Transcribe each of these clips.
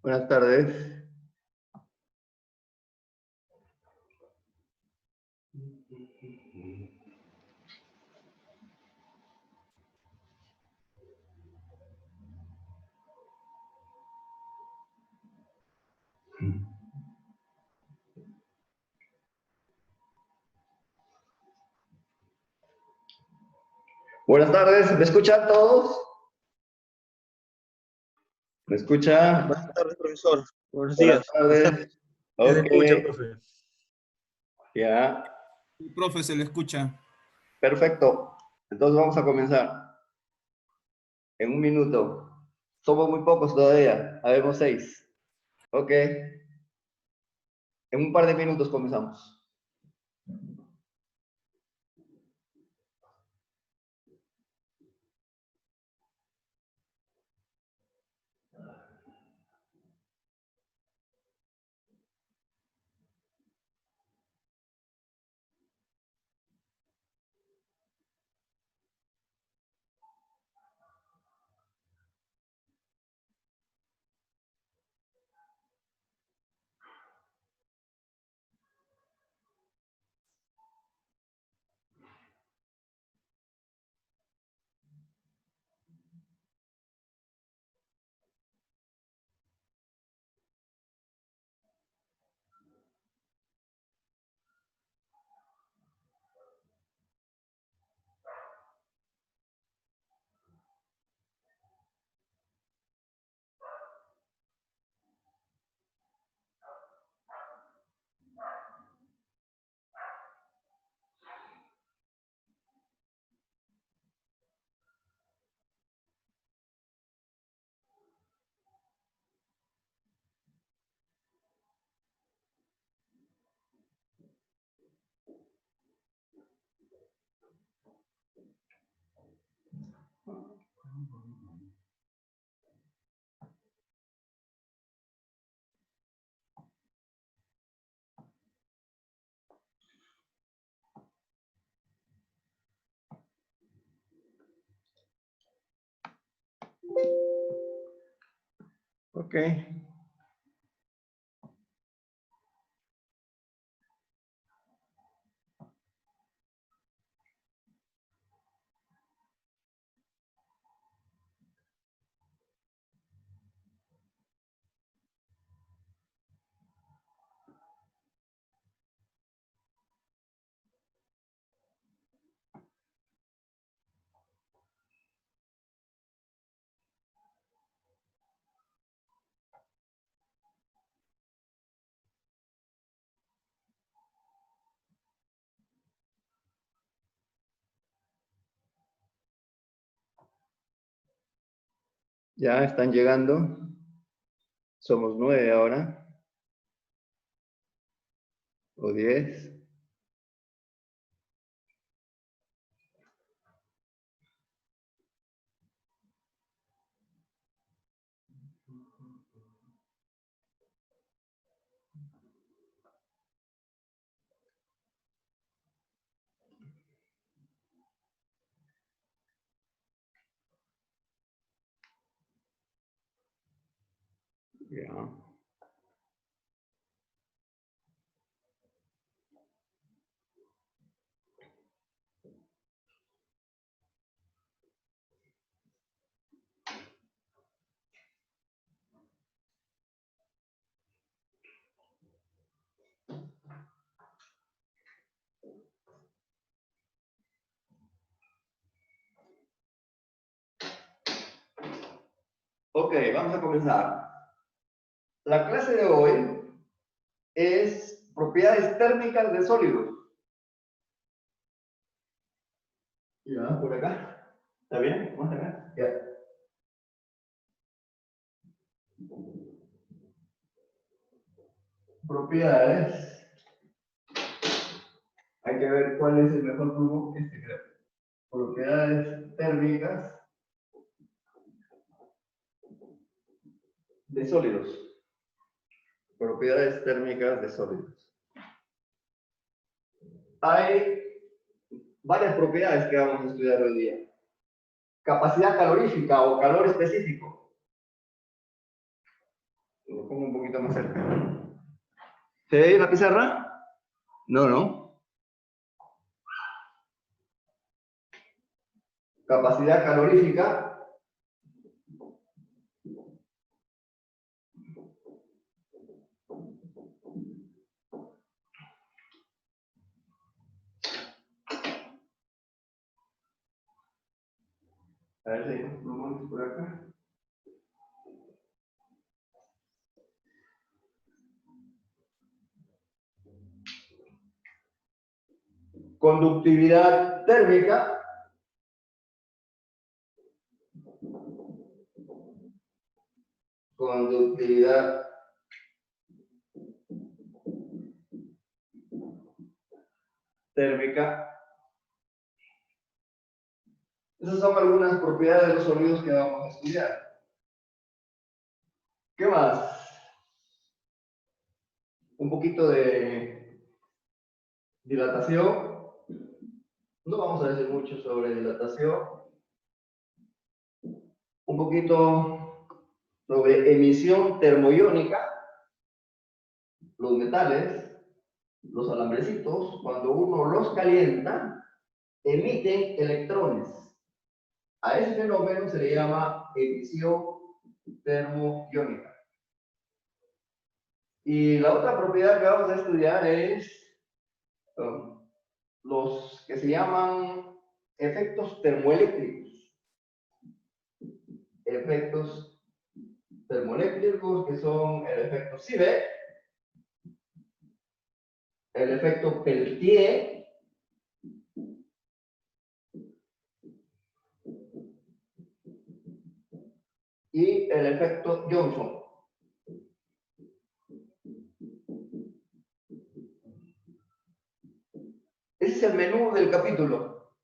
Buenas tardes. Buenas tardes, ¿me escuchan todos? ¿Me escucha? Buenas tardes, profesor. Buenos Buenas días. tardes. Se le Ok, escucha, profe. ya, Sí, profe, se le escucha. perfecto. Entonces vamos a comenzar. En un minuto. Somos muy pocos todavía, habemos 6. Ok. En un par de minutos comenzamos. Ok. Ya están llegando. Somos 9 ahora. O 10. Ya. Ok, vamos a comenzar. La clase de hoy es propiedades térmicas de sólidos. Ya, por acá. ¿Está bien? Más acá. Ya. Propiedades. Hay que ver cuál es el mejor flujo. Este creo. Propiedades térmicas de sólidos. Propiedades térmicas de sólidos. hay varias propiedades que vamos a estudiar hoy día. Capacidad calorífica o calor específico. Lo pongo un poquito más cerca. ¿Se ve la pizarra? No, no. Capacidad calorífica. A ver si lo montes por acá. Conductividad térmica. Conductividad térmica. Esas son algunas propiedades de los sólidos que vamos a estudiar. ¿Qué más? Un poquito de dilatación. No vamos a decir mucho sobre dilatación. Un poquito sobre emisión termoiónica. Los metales, los alambrecitos, cuando uno los calienta, emiten electrones. A ese fenómeno se le llama emisión termoiónica. Y la otra propiedad que vamos a estudiar es los que se llaman efectos termoeléctricos. Efectos termoeléctricos que son el efecto Seebeck, el efecto Peltier y el efecto Johnson. Ese es el menú del capítulo.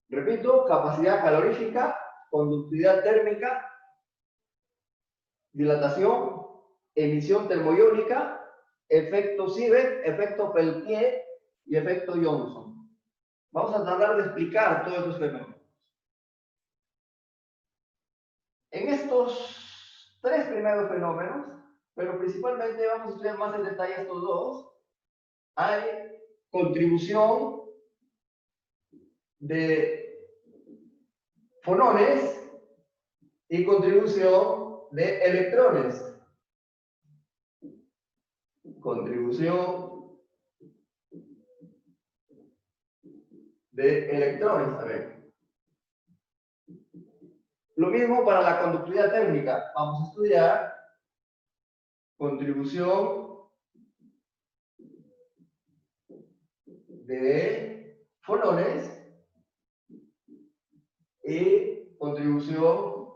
Repito, capacidad calorífica, conductividad térmica, dilatación, emisión termoiónica, efecto Seebeck, efecto Peltier y efecto Johnson. Vamos a tratar de explicar todos estos fenómenos. En estos tres primeros fenómenos, pero principalmente vamos a estudiar más en detalle estos dos, hay contribución de fonones y contribución de electrones. Contribución de electrones también. Lo mismo para la conductividad térmica. Vamos a estudiar contribución de fonones y contribución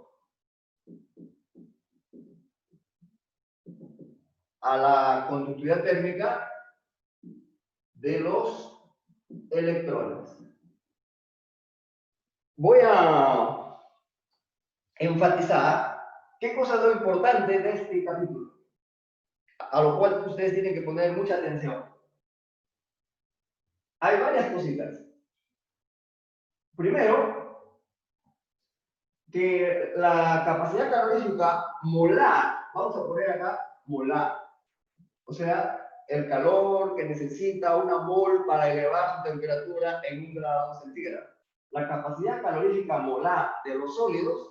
a la conductividad térmica de los electrones. Voy a enfatizar qué cosa es lo importante de este capítulo, a lo cual ustedes tienen que poner mucha atención. Hay varias cositas. Primero, que la capacidad calorífica molar, vamos a poner acá molar, o sea, el calor que necesita una mol para elevar su temperatura en 1 grado centígrado. La capacidad calorífica molar de los sólidos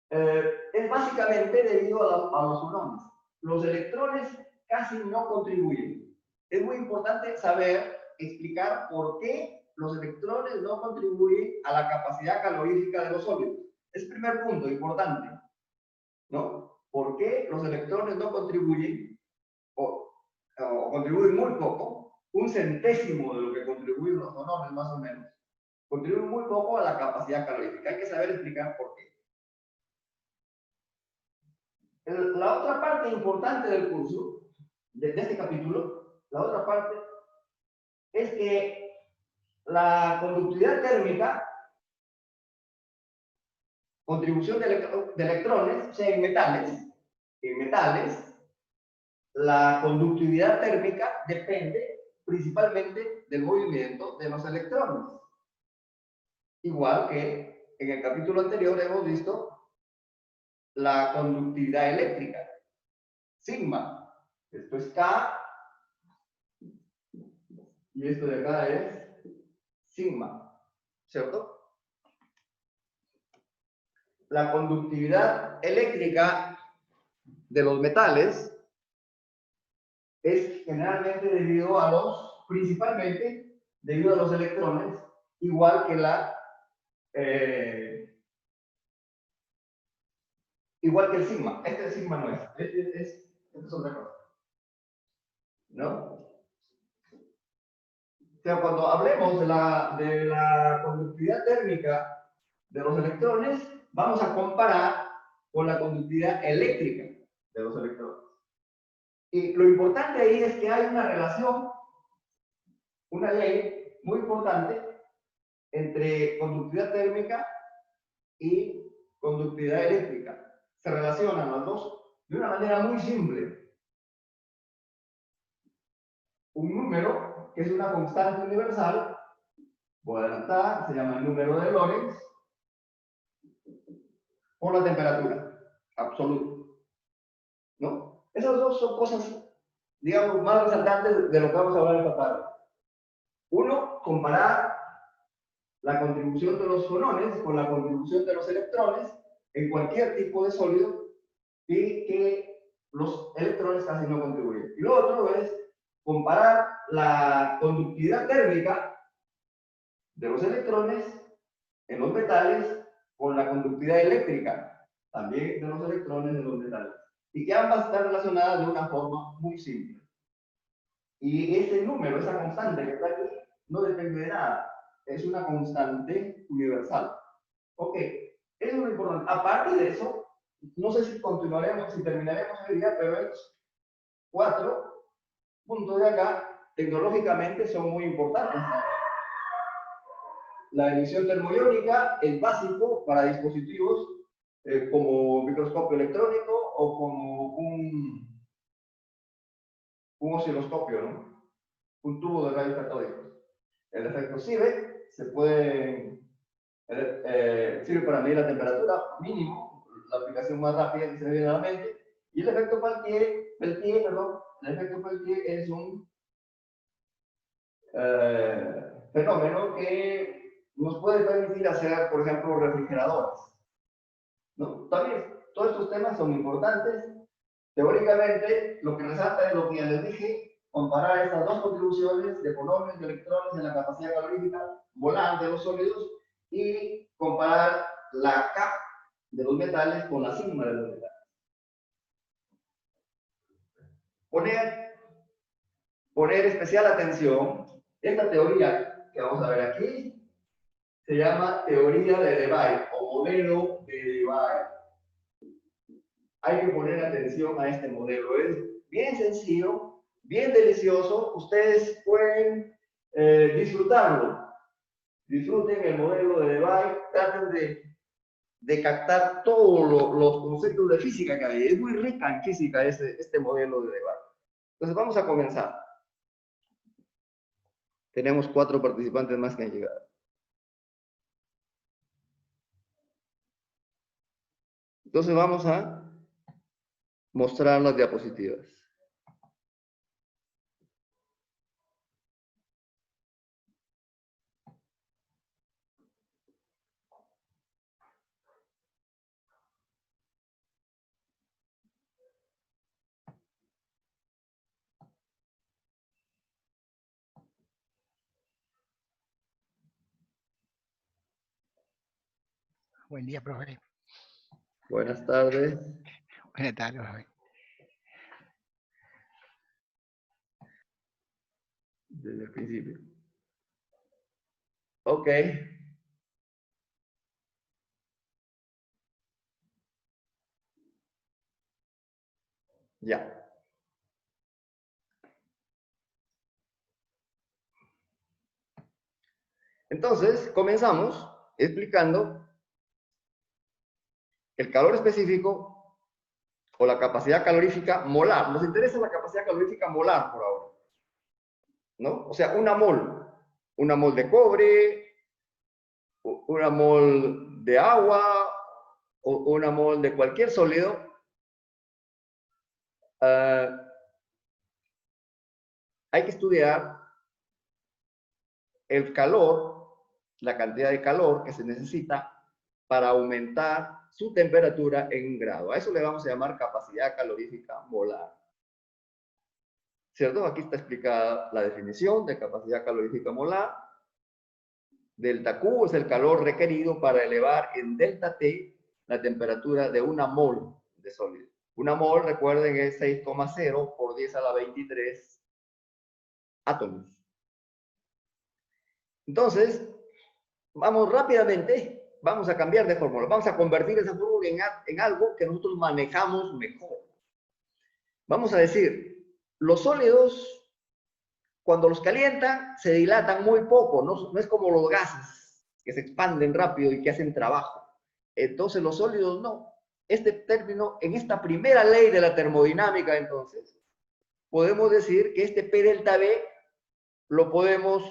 es básicamente debido a los fonones. Los electrones casi no contribuyen. Es muy importante saber, explicar por qué los electrones no contribuyen a la capacidad calorífica de los sólidos. Es el primer punto importante, ¿no? ¿Por qué los electrones no contribuyen o contribuyen muy poco? Un centésimo de lo que contribuyen los fonones, más o menos. Contribuyen muy poco a la capacidad calorífica. Hay que saber explicar por qué. La otra parte importante del curso, de este capítulo, la otra parte, es que la conductividad térmica, contribución de electrones, o sea, en metales, la conductividad térmica depende principalmente del movimiento de los electrones. Igual que en el capítulo anterior hemos visto la conductividad eléctrica, sigma. Esto es K y esto de acá es sigma, ¿cierto? La conductividad eléctrica de los metales es generalmente principalmente debido a los electrones, igual que igual que el sigma. Este sigma no es, este es otra cosa, ¿no? O sea, cuando hablemos de la conductividad térmica de los electrones, vamos a comparar con la conductividad eléctrica de los electrones. Y lo importante ahí es que hay una relación, una ley muy importante entre conductividad térmica y conductividad eléctrica. Se relacionan las dos de una manera muy simple. Un número, que es una constante universal, voy a adelantar, se llama el número de Lorentz, por la temperatura absoluta, ¿no? Esas dos son cosas, digamos, más resaltantes de lo que vamos a hablar esta tarde. Uno, comparar la contribución de los fonones con la contribución de los electrones en cualquier tipo de sólido y que los electrones casi no contribuyen. Y lo otro es comparar la conductividad térmica de los electrones en los metales con la conductividad eléctrica también de los electrones en los metales. Y que ambas están relacionadas de una forma muy simple. Y ese número, esa constante que está aquí, no depende de nada. Es una constante universal. Ok, eso es lo importante. Aparte de eso, no sé si continuaremos, si terminaremos el día, pero estos 4 puntos de acá, tecnológicamente son muy importantes. La emisión termoiónica es básico para dispositivos como microscopio electrónico o como un osciloscopio, ¿no? Un tubo de rayos catódicos. El efecto Seebeck sirve para medir la temperatura mínimo, la aplicación más rápida que se me viene a la mente. Y el efecto Peltier es un fenómeno que nos puede permitir hacer, por ejemplo, refrigeradores, ¿no? También todos estos temas son importantes. Teóricamente, lo que resalta es lo que ya les dije, comparar estas dos contribuciones de fonones y electrones en la capacidad calorífica molar de los sólidos y comparar la K de los metales con la sigma de los metales. Poner especial atención, esta teoría que vamos a ver aquí se llama teoría de Debye o modelo de Debye. Hay que poner atención a este modelo, es bien sencillo, bien delicioso, ustedes pueden disfrutarlo. Disfruten el modelo de Debye, traten de captar todos los conceptos de física que hay. Es muy rica en física este modelo de Debye. Entonces vamos a comenzar. Tenemos 4 participantes más que han llegado. Entonces vamos a mostrar las diapositivas. Buen día, profe. Buenas tardes. Buenas tardes, profe. Desde el principio. Ok. Ya. Entonces, comenzamos explicando el calor específico o la capacidad calorífica molar. Nos interesa la capacidad calorífica molar por ahora, ¿no? O sea, una mol de cobre, una mol de agua, o una mol de cualquier sólido, hay que estudiar el calor, la cantidad de calor que se necesita para aumentar su temperatura en 1 grado. A eso le vamos a llamar capacidad calorífica molar. ¿Cierto? Aquí está explicada la definición de capacidad calorífica molar. Delta Q es el calor requerido para elevar en delta T la temperatura de 1 mol de sólido. 1 mol, recuerden, es 6,0 por 10 a la 23 átomos. Entonces, vamos rápidamente, vamos a cambiar de fórmula. Vamos a convertir esa fórmula en algo que nosotros manejamos mejor. Vamos a decir, los sólidos, cuando los calientan, se dilatan muy poco. No es como los gases, que se expanden rápido y que hacen trabajo. Entonces, los sólidos no. Este término, en esta primera ley de la termodinámica, entonces, podemos decir que este P delta B lo podemos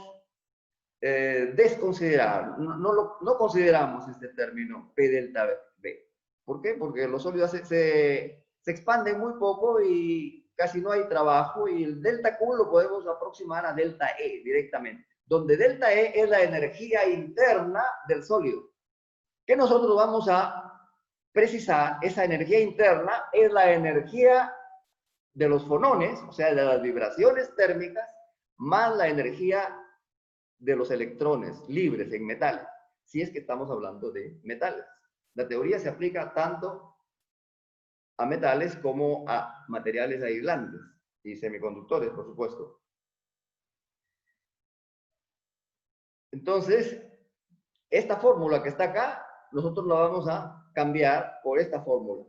desconsiderar. No consideramos este término P delta B. ¿Por qué? Porque los sólidos se expanden muy poco y casi no hay trabajo, y el delta Q lo podemos aproximar a delta E directamente, donde delta E es la energía interna del sólido, que nosotros vamos a precisar. Esa energía interna es la energía de los fonones, o sea, de las vibraciones térmicas, más la energía de los electrones libres en metales, si es que estamos hablando de metales. La teoría se aplica tanto a metales como a materiales aislantes y semiconductores, por supuesto. Entonces, esta fórmula que está acá, nosotros la vamos a cambiar por esta fórmula.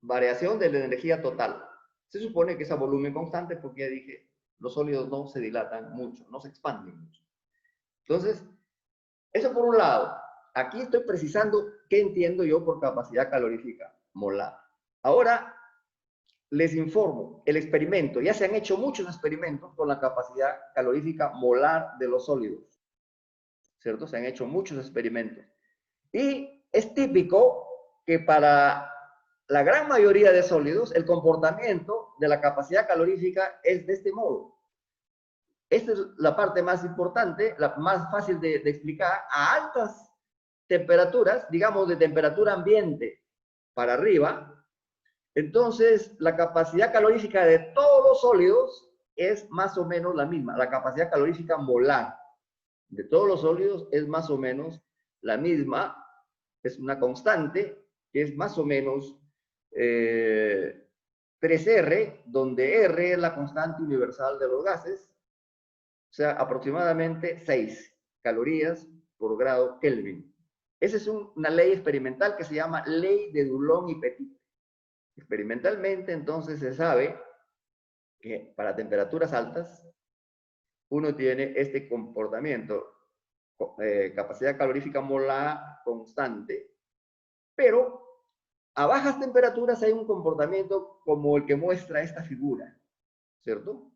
Variación de la energía total. Se supone que es a volumen constante porque ya dije, los sólidos no se dilatan mucho, no se expanden mucho. Entonces, eso por un lado. Aquí estoy precisando qué entiendo yo por capacidad calorífica molar. Ahora les informo el experimento. Ya se han hecho muchos experimentos con la capacidad calorífica molar de los sólidos, ¿cierto? Se han hecho muchos experimentos. Y es típico que para la gran mayoría de sólidos el comportamiento de la capacidad calorífica es de este modo. Esta es la parte más importante, la más fácil de explicar. A altas temperaturas, digamos de temperatura ambiente para arriba, entonces la capacidad calorífica de todos los sólidos es más o menos la misma. La capacidad calorífica molar de todos los sólidos es más o menos la misma. Es una constante que es más o menos 3R, donde R es la constante universal de los gases, o sea, aproximadamente 6 calorías por grado Kelvin. Esa es una ley experimental que se llama ley de Dulong y Petit. Experimentalmente, entonces, se sabe que para temperaturas altas, uno tiene este comportamiento, capacidad calorífica molar constante, pero a bajas temperaturas hay un comportamiento como el que muestra esta figura, ¿cierto?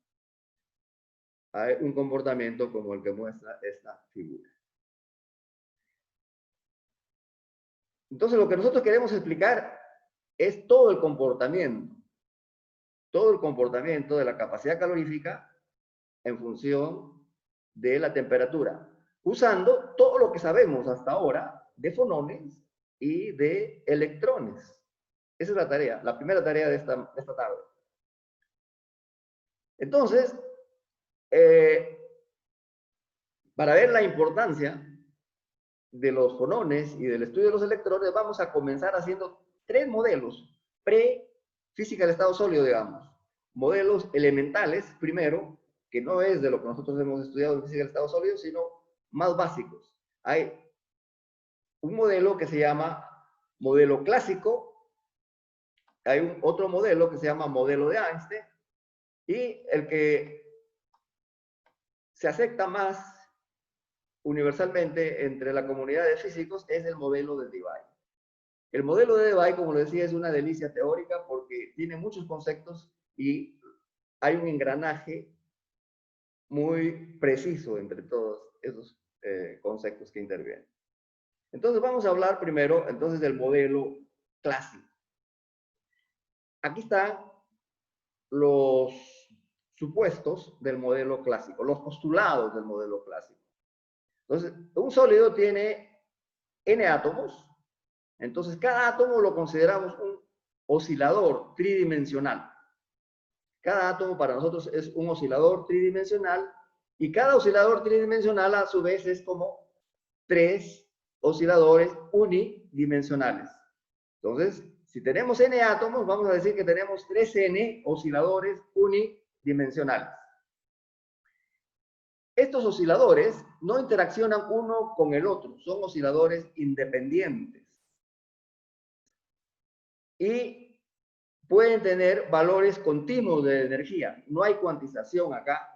Hay un comportamiento como el que muestra esta figura. Entonces, lo que nosotros queremos explicar es todo el comportamiento de la capacidad calorífica en función de la temperatura, usando todo lo que sabemos hasta ahora de fonones y de electrones. Esa es la tarea, la primera tarea de esta tarde. Entonces, para ver la importancia de los fonones y del estudio de los electrones, vamos a comenzar haciendo 3 modelos pre-física del estado sólido, digamos. Modelos elementales, primero, que no es de lo que nosotros hemos estudiado en física del estado sólido, sino más básicos. Hay un modelo que se llama modelo clásico, hay otro modelo que se llama modelo de Einstein, y el que se acepta más universalmente entre la comunidad de físicos es el modelo de Debye. El modelo de Debye, como les decía, es una delicia teórica porque tiene muchos conceptos y hay un engranaje muy preciso entre todos esos conceptos que intervienen. Entonces vamos a hablar primero entonces del modelo clásico. Aquí están los supuestos del modelo clásico, los postulados del modelo clásico. Entonces, un sólido tiene n átomos, entonces cada átomo lo consideramos un oscilador tridimensional. Cada átomo para nosotros es un oscilador tridimensional y cada oscilador tridimensional a su vez es como 3 osciladores unidimensionales. Entonces, si tenemos n átomos, vamos a decir que tenemos 3n osciladores unidimensionales. Estos osciladores no interaccionan uno con el otro, son osciladores independientes. Y pueden tener valores continuos de energía, no hay cuantización acá.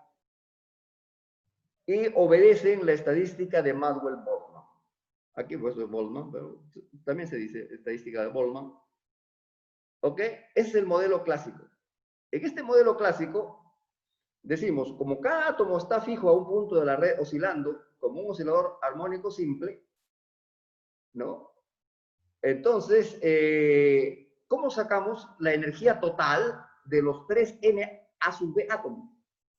Y obedecen la estadística de Maxwell-Boltzmann. Aquí pues es Boltzmann, pero también se dice estadística de Boltzmann. ¿Ok? Ese es el modelo clásico. En este modelo clásico decimos, como cada átomo está fijo a un punto de la red oscilando, como un oscilador armónico simple, ¿no? Entonces, ¿cómo sacamos la energía total de los 3n a sub b átomos?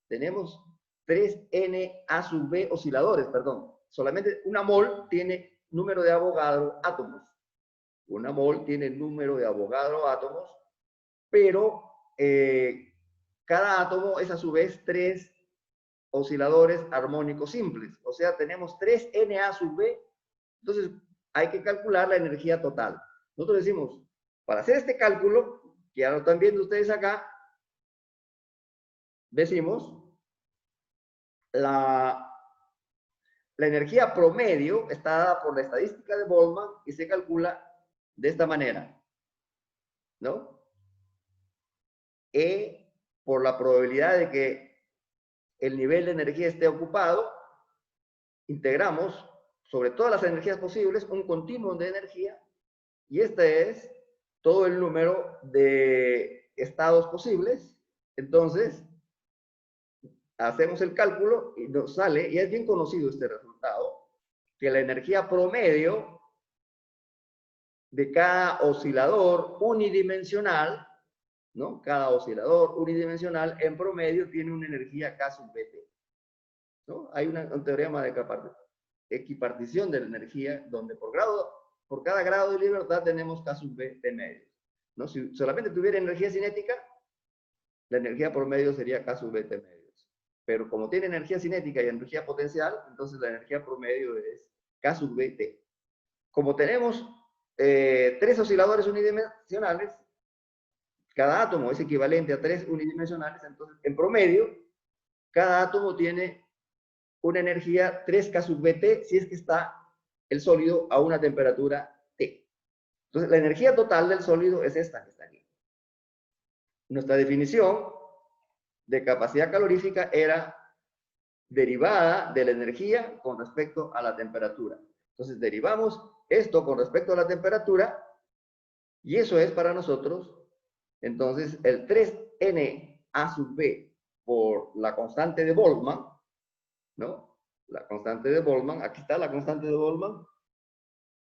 Tenemos 3n a sub b osciladores, perdón. Solamente una mol tiene número de Avogadro átomos. Una mol tiene número de Avogadro átomos, pero cada átomo es a su vez 3 osciladores armónicos simples. O sea, tenemos 3na sub b. Entonces, hay que calcular la energía total. Nosotros decimos, para hacer este cálculo, que ya lo están viendo ustedes acá, decimos, la energía promedio está dada por la estadística de Boltzmann y se calcula de esta manera, ¿no? E por la probabilidad de que el nivel de energía esté ocupado, integramos sobre todas las energías posibles un continuum de energía y este es todo el número de estados posibles. Entonces, hacemos el cálculo y nos sale, y es bien conocido este resultado, que la energía promedio de cada oscilador unidimensional, ¿no? Cada oscilador unidimensional en promedio tiene una energía K sub Bt, ¿no? Hay un teorema de equipartición de la energía donde por cada grado de libertad tenemos K sub B de medios, ¿no? Si solamente tuviera energía cinética, la energía promedio sería K sub B de medios. Pero como tiene energía cinética y energía potencial, entonces la energía promedio es K sub Bt. Como tenemos 3 osciladores unidimensionales, cada átomo es equivalente a 3 unidimensionales, entonces en promedio, cada átomo tiene una energía 3K sub Bt si es que está el sólido a una temperatura T. Entonces la energía total del sólido es esta que está aquí. Nuestra definición de capacidad calorífica era derivada de la energía con respecto a la temperatura. Entonces derivamos esto con respecto a la temperatura y eso es para nosotros entonces el 3n a sub b por la constante de Boltzmann, ¿no? La constante de Boltzmann, aquí está la constante de Boltzmann,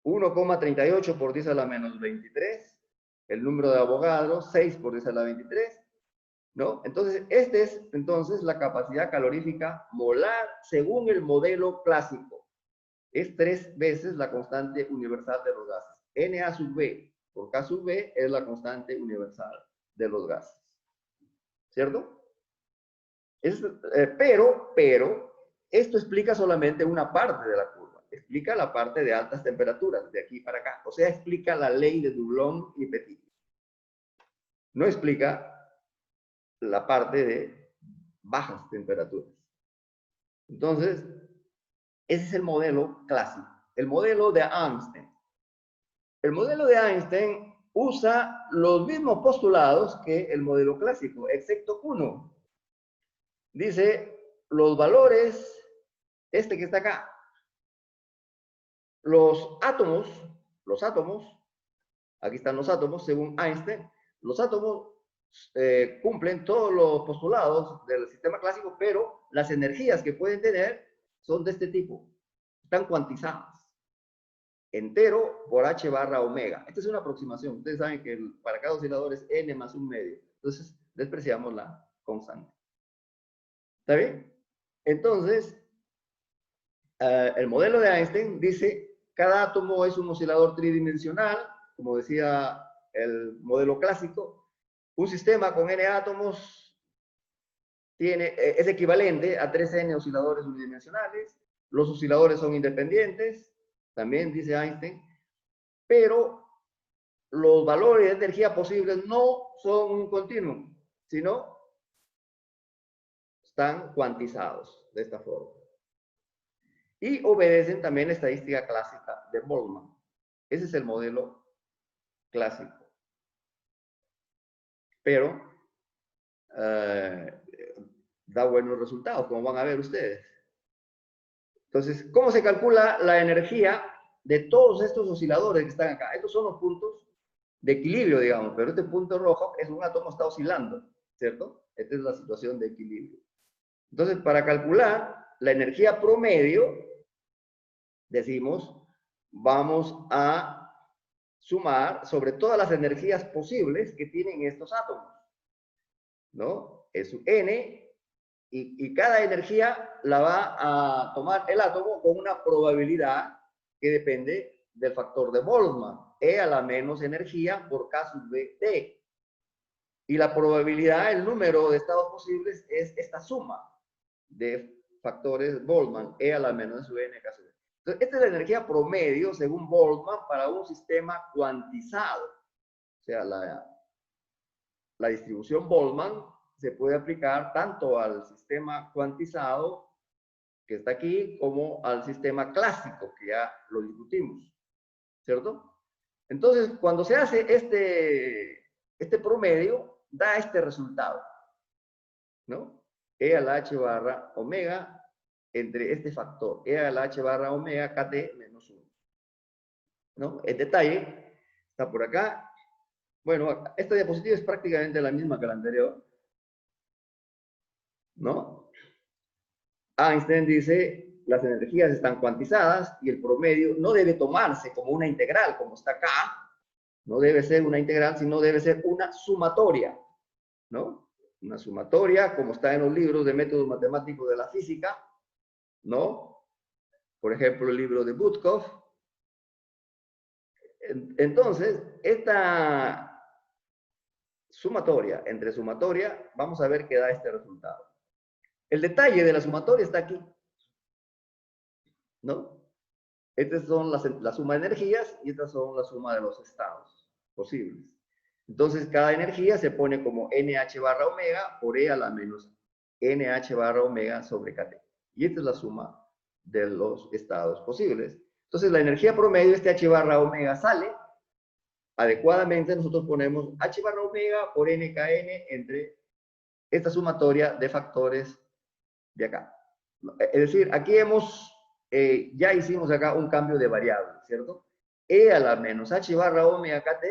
1,38 por 10 a la menos 23, el número de Avogadro, 6 por 10 a la 23, ¿no? Entonces, esta es entonces la capacidad calorífica molar según el modelo clásico. Es 3 veces la constante universal de los gases. Na sub b por K sub b es la constante universal de los gases. ¿Cierto? Pero, esto explica solamente una parte de la curva. Explica la parte de altas temperaturas, de aquí para acá. O sea, explica la ley de Doublon y Petit. No explica la parte de bajas temperaturas. Entonces, ese es el modelo clásico. El modelo de Einstein. El modelo de Einstein usa los mismos postulados que el modelo clásico, excepto uno. Dice, los valores, este que está acá, los átomos, aquí están los átomos, según Einstein, los átomos cumplen todos los postulados del sistema clásico, pero las energías que pueden tener son de este tipo. Están cuantizadas. Entero por h barra omega. Esta es una aproximación. Ustedes saben que para cada oscilador es n más un medio. Entonces, despreciamos la constante. ¿Está bien? Entonces, el modelo de Einstein dice, cada átomo es un oscilador tridimensional, como decía el modelo clásico. Un sistema con n átomos es equivalente a 3n osciladores unidimensionales. Los osciladores son independientes, también dice Einstein, pero los valores de energía posibles no son un continuum, sino están cuantizados de esta forma. Y obedecen también la estadística clásica de Boltzmann. Ese es el modelo clásico. Pero da buenos resultados, como van a ver ustedes. Entonces, ¿cómo se calcula la energía de todos estos osciladores que están acá? Estos son los puntos de equilibrio, digamos, pero este punto rojo es un átomo que está oscilando, ¿cierto? Esta es la situación de equilibrio. Entonces, para calcular la energía promedio, decimos, vamos a sumar sobre todas las energías posibles que tienen estos átomos, ¿no? Es un n, y cada energía la va a tomar el átomo con una probabilidad que depende del factor de Boltzmann, E a la menos energía por K sub B T. Y la probabilidad, el número de estados posibles es esta suma de factores Boltzmann, E a la menos sub N K sub B. Entonces, esta es la energía promedio, según Boltzmann, para un sistema cuantizado. O sea, la distribución Boltzmann se puede aplicar tanto al sistema cuantizado, que está aquí, como al sistema clásico, que ya lo discutimos, ¿cierto? Entonces, cuando se hace este promedio, da este resultado, ¿no? E a la h barra omega entre este factor, E a la h barra omega KT menos 1, ¿no? El detalle está por acá. Bueno, esta diapositiva es prácticamente la misma que la anterior, ¿no? Einstein dice, las energías están cuantizadas y el promedio no debe tomarse como una integral, como está acá. No debe ser una integral, sino debe ser una sumatoria, ¿no? Una sumatoria, como está en los libros de métodos matemáticos de la física, ¿no? Por ejemplo, el libro de Butkov. Entonces, esta sumatoria, entre sumatoria, vamos a ver qué da este resultado. El detalle de la sumatoria está aquí, ¿no? Estas son la suma de energías y estas son la suma de los estados posibles. Entonces, cada energía se pone como NH barra omega por E a la menos NH barra omega sobre KT. Y esta es la suma de los estados posibles. Entonces, la energía promedio, este H barra omega sale. Adecuadamente, nosotros ponemos H barra omega por NKN entre esta sumatoria de factores de acá. Es decir, aquí ya hicimos acá un cambio de variable, ¿cierto? E a la menos H barra omega KT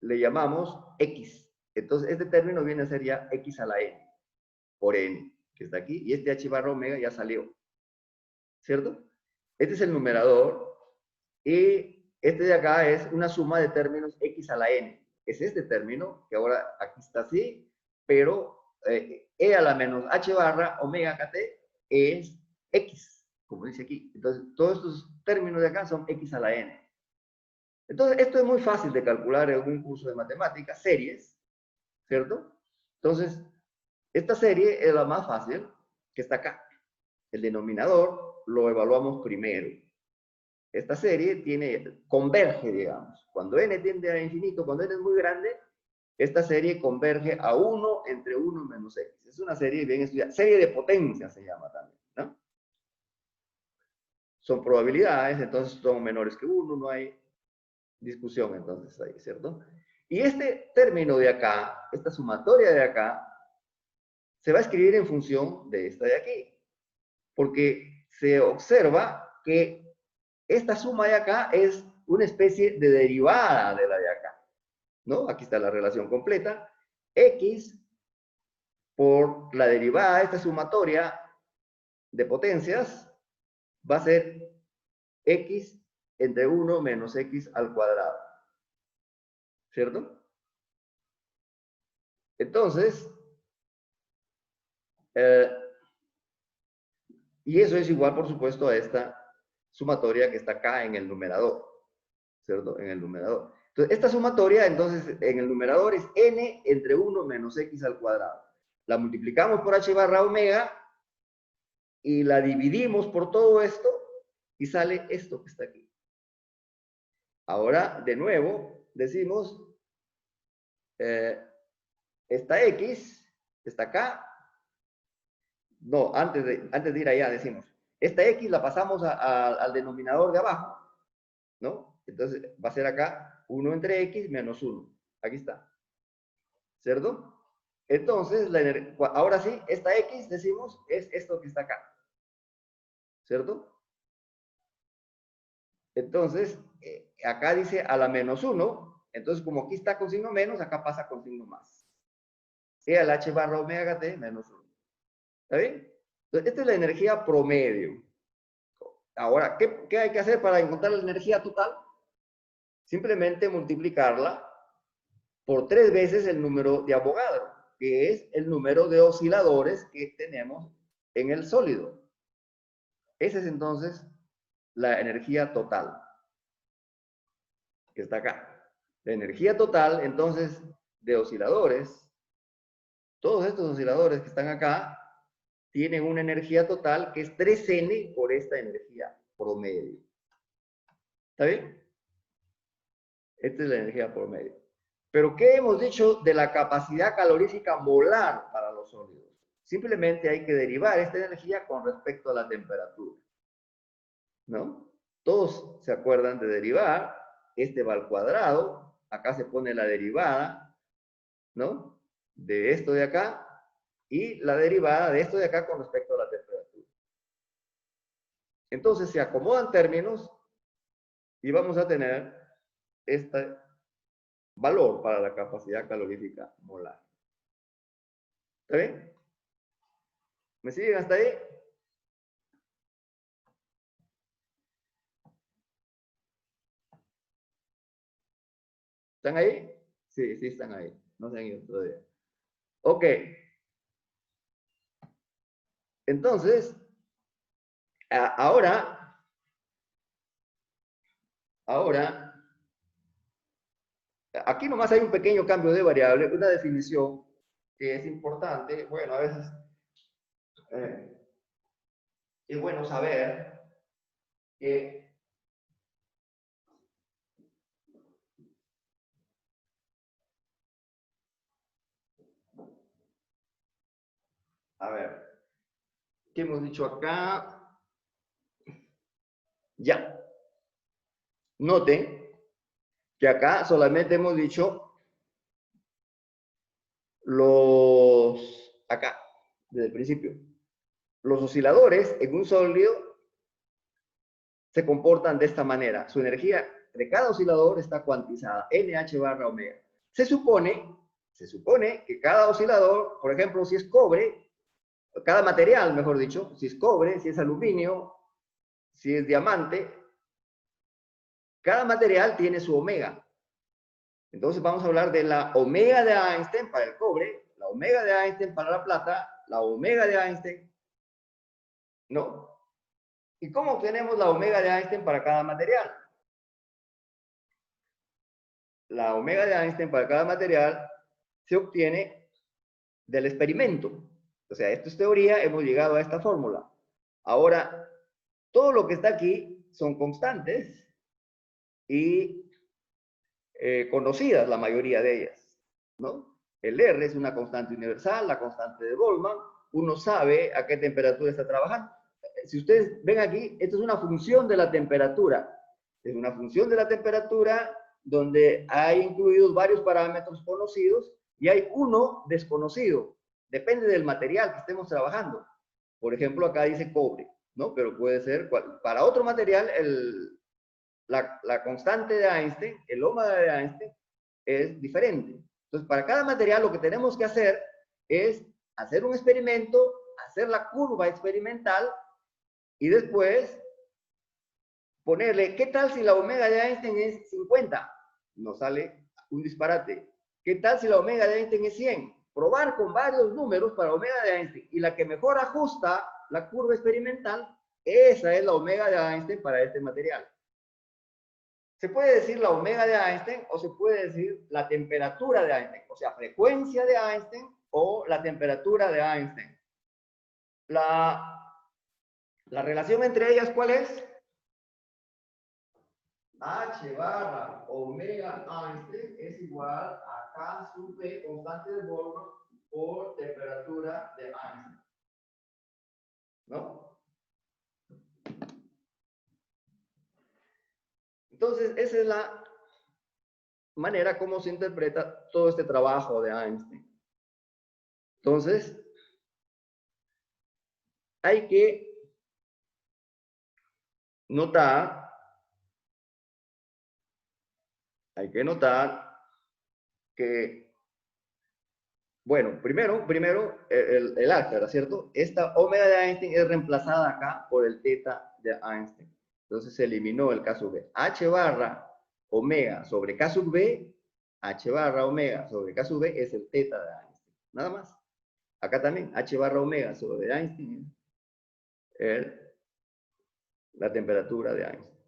le llamamos X. Entonces, este término viene a ser ya X a la N, por N, que está aquí, y este H barra omega ya salió, ¿cierto? Este es el numerador, y este de acá es una suma de términos X a la N. Es este término, que ahora aquí está así, pero E a la menos H barra omega KT es X, como dice aquí. Entonces, todos estos términos de acá son X a la N. Entonces, esto es muy fácil de calcular en un curso de matemáticas, series, ¿cierto? Entonces, esta serie es la más fácil, que está acá. El denominador lo evaluamos primero. Esta serie converge, digamos. Cuando n tiende a infinito, cuando n es muy grande, esta serie converge a 1 entre 1 menos x. Es una serie bien estudiada. Serie de potencia se llama también, ¿no? Son probabilidades, entonces son menores que 1, no hay discusión entonces ahí, ¿cierto? Y este término de acá, esta sumatoria de acá, se va a escribir en función de esta de aquí. Porque se observa que esta suma de acá es una especie de derivada de la de acá, ¿no? Aquí está la relación completa. X por la derivada de esta sumatoria de potencias va a ser X entre 1 menos X al cuadrado. ¿Cierto? Entonces, y eso es igual, por supuesto, a esta sumatoria que está acá en el numerador. ¿Cierto? En el numerador. Entonces, esta sumatoria, entonces, en el numerador es n entre 1 menos x al cuadrado. La multiplicamos por h barra omega y la dividimos por todo esto y sale esto que está aquí. Ahora, de nuevo, decimos, esta x está acá. No, antes de ir allá decimos, esta x la pasamos al denominador de abajo, ¿no? Entonces va a ser acá 1 entre x menos 1. Aquí está. ¿Cierto? Entonces, ahora sí, esta x, decimos, es esto que está acá. ¿Cierto? Entonces, acá dice a la menos 1. Entonces, como aquí está con signo menos, acá pasa con signo más. Y al h barra omega t menos 1. ¿Está bien? Entonces, esta es la energía promedio. Ahora, ¿qué hay que hacer para encontrar la energía total? Simplemente multiplicarla por 3 veces el número de Avogadro, que es el número de osciladores que tenemos en el sólido. Esa es entonces la energía total, que está acá. La energía total, entonces, de osciladores, todos estos osciladores que están acá, tienen una energía total que es 3n por esta energía promedio. ¿Está bien? Esta es la energía promedio. Pero, ¿qué hemos dicho de la capacidad calorífica molar para los sólidos? Simplemente hay que derivar esta energía con respecto a la temperatura. ¿No? Todos se acuerdan de derivar. Este va al cuadrado. Acá se pone la derivada, ¿no? De esto de acá. Y la derivada de esto de acá con respecto a la temperatura. Entonces se acomodan términos y vamos a tener este valor para la capacidad calorífica molar. ¿Está bien? ¿Me siguen hasta ahí? ¿Están ahí? Sí, sí están ahí. No se han ido todavía. Ok. Entonces, ahora, aquí nomás hay un pequeño cambio de variable, una definición que es importante. Bueno, a veces es bueno saber que a ver, ¿qué hemos dicho acá? Ya. Noten que acá solamente hemos dicho acá, desde el principio, los osciladores en un sólido se comportan de esta manera. Su energía de cada oscilador está cuantizada, NH barra omega. Se supone que cada oscilador, por ejemplo, si es cobre, cada material, mejor dicho, si es cobre, si es aluminio, si es diamante, cada material tiene su omega. Entonces vamos a hablar de la omega de Einstein para el cobre, la omega de Einstein para la plata, la omega de Einstein, ¿no? ¿Y cómo obtenemos la omega de Einstein para cada material? La omega de Einstein para cada material se obtiene del experimento. O sea, esto es teoría, hemos llegado a esta fórmula. Ahora, todo lo que está aquí son constantes y conocidas, la mayoría de ellas, ¿no? El R es una constante universal, la constante de Boltzmann, uno sabe a qué temperatura está trabajando. Si ustedes ven aquí, esto es una función de la temperatura. Es una función de la temperatura donde hay incluidos varios parámetros conocidos y hay uno desconocido. Depende del material que estemos trabajando. Por ejemplo, acá dice cobre, ¿no? Pero puede ser, para otro material, la constante de Einstein, el omega de Einstein, es diferente. Entonces, para cada material lo que tenemos que hacer es hacer un experimento, hacer la curva experimental y después ponerle, ¿qué tal si la omega de Einstein es 50? Nos sale un disparate. ¿Qué tal si la omega de Einstein es 100? Probar con varios números para omega de Einstein y la que mejor ajusta la curva experimental, esa es la omega de Einstein para este material. Se puede decir la omega de Einstein o se puede decir la temperatura de Einstein, o sea, frecuencia de Einstein o la temperatura de Einstein. La relación entre ellas, ¿cuál es? H barra omega Einstein es igual a K sub B, constante de Born, por temperatura de Einstein. ¿No? Entonces, esa es la manera como se interpreta todo este trabajo de Einstein. Entonces, hay que notar que, bueno, primero el álgebra, ¿cierto? Esta omega de Einstein es reemplazada acá por el teta de Einstein. Entonces se eliminó el K sub B. H barra omega sobre K sub B, H barra omega sobre K sub B es el teta de Einstein. Nada más. Acá también, H barra omega sobre Einstein es la temperatura de Einstein.